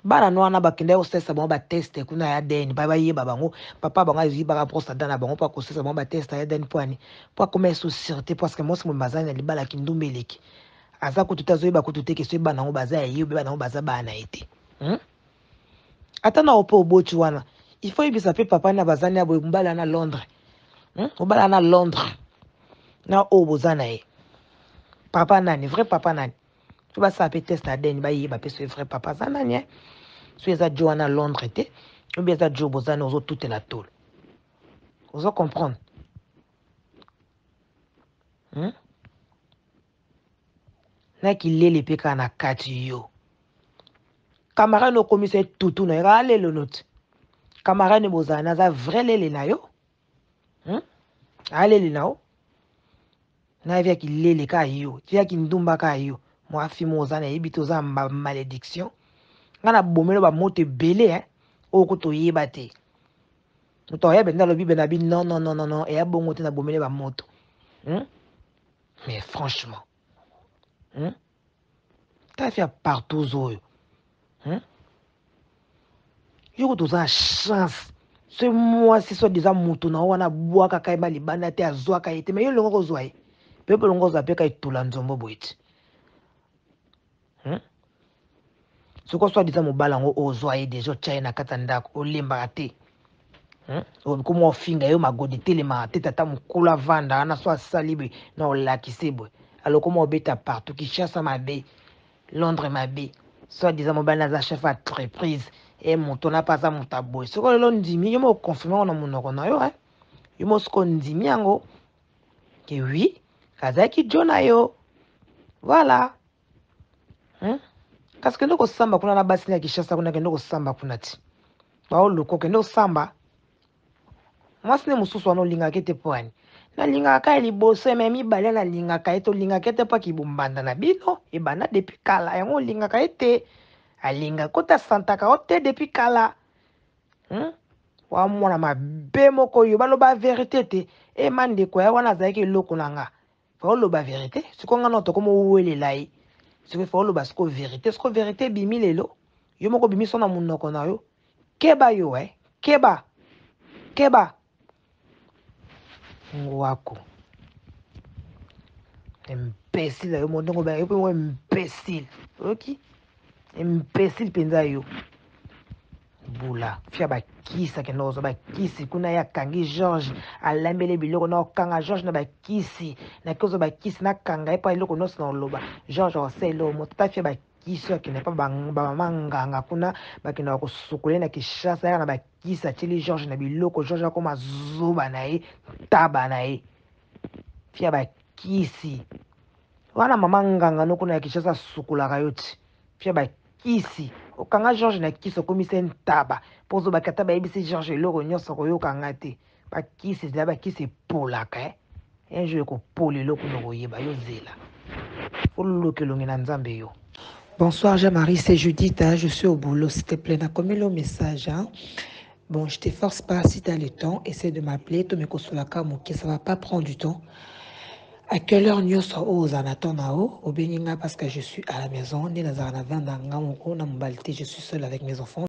Bana no ana bakende osesa bango ba test kuna ya den ba yeba bango papa bango azi ba prosta dana bango pa ko sesa bango ba test ya den poani po comme société parce que moi c'est mon bazana libala kindumbeleki aza ko tutazo ba ko tuteke so bana ngo baza yeyo bana ngo baza bana ete ata na opo obochi wana il faut yebisa pe papa na bazani ya mbala na Londres mbala na Londres na obozana e papa nani vrai papa nani Tu vas saper test à den, bah, il va payer vrai papa, ça n'a rien. Si ça Joe à Londres, ou bien ça Joe Bozan, aux autres, tout est la tôle. Vous allez comprendre. N'a qu'il est les pécans à 4 yo. Camarade no commissaire tout, no, allez le note. Camarade no Bozan, ça vrai les na yo. Allez les na yo. Na via qu'il est les ka yo. Via qu'il ndumba ka yo. Moi, fimo zana, ebito za malédiction. Ngana bomelo ba mote belé, hein. Okoto yebate. Muto yebe na lobi benabi non non non non non et abongo te na bomele ba moto. Mais franchement, t'as fait partout zo. Yo to za chance. Ce moi si soit déjà moto na wana boa ka kai ba libana te azwa ka ite mais yo longo zo ai. Pepe longo za pe ka itula nzombo boiti. Ce qu'on soit déjà mobala ngo ozo ai déjà China katanda ko limba ate. Comme on finga yo magodi telema tata mukula vanda ana so salibe na olakisebwe alors comment obeta partout qui chasse ma bé Londres ma bé soit disant mon bana za chef entreprise et mon tona pas ça mon tabou ce que l'on dit mi yo mo confirmer on monoko na yo hein yo mo sko ndimi yango que oui kazaki jona yo voilà parce que ndoko samba kuna na basi na kishasa kuna ndoko samba kuna ti ba oloko ke ndoko samba. Moi, ce n'est pas ce que linga kete poani. Na linga ka liboso me mibale na linga ka eto linga kete pa ki bumbanda na bino e bana depuis kala yango linga ka ete alinga kota santa ka ote depuis kala. Wa mwana mabe moko yo baloba vérité te e mande ko ya wana zaki loko nanga. Fa loba vérité, ce qu'on a noto comme wele lai. Ce que fa loba sko vérité, sko vérité bimi lelo. Yo moko bimi sona munoko na yo. Keba yo keba. Keba. Wako imbécile yo mondongo ba yo pe imbécile ok imbécile penza yo bula fia ba kisa ke nozo ba kisi kuna ya kangi George alambele biloko na kanga George na ba kisi na kozo ba kisi na kanga epa iloko no na loba George oselo motata fia ba kisi ke ne pa ba manganga kuna ba kina ko sukule na kishasa na ba kisa chili George na biloko George akoma zuba na ye taba na ye fia ba kisi wana mama nganga no kuna ya kishasa sukula kayoti fia ba kisi okanga George na kisi okomise ntaba pozo bakata ba ebisi George eloko nyonso koyoka ngate ba kisi zila ba kisi polaka un jour ko poli eloko no koyeba yo zela olukelongi na nzambe yo. Bonsoir Jean-Marie, c'est Judith, je suis au boulot, s'il te plaît, n'a commis le message. Bon, je te force pas, si tu as le temps, essaie de m'appeler, tu me consolaka, ça va pas prendre du temps. À quelle heure nous sommes aux Anatona au Béninga parce que je suis à la maison, je suis seule avec mes enfants.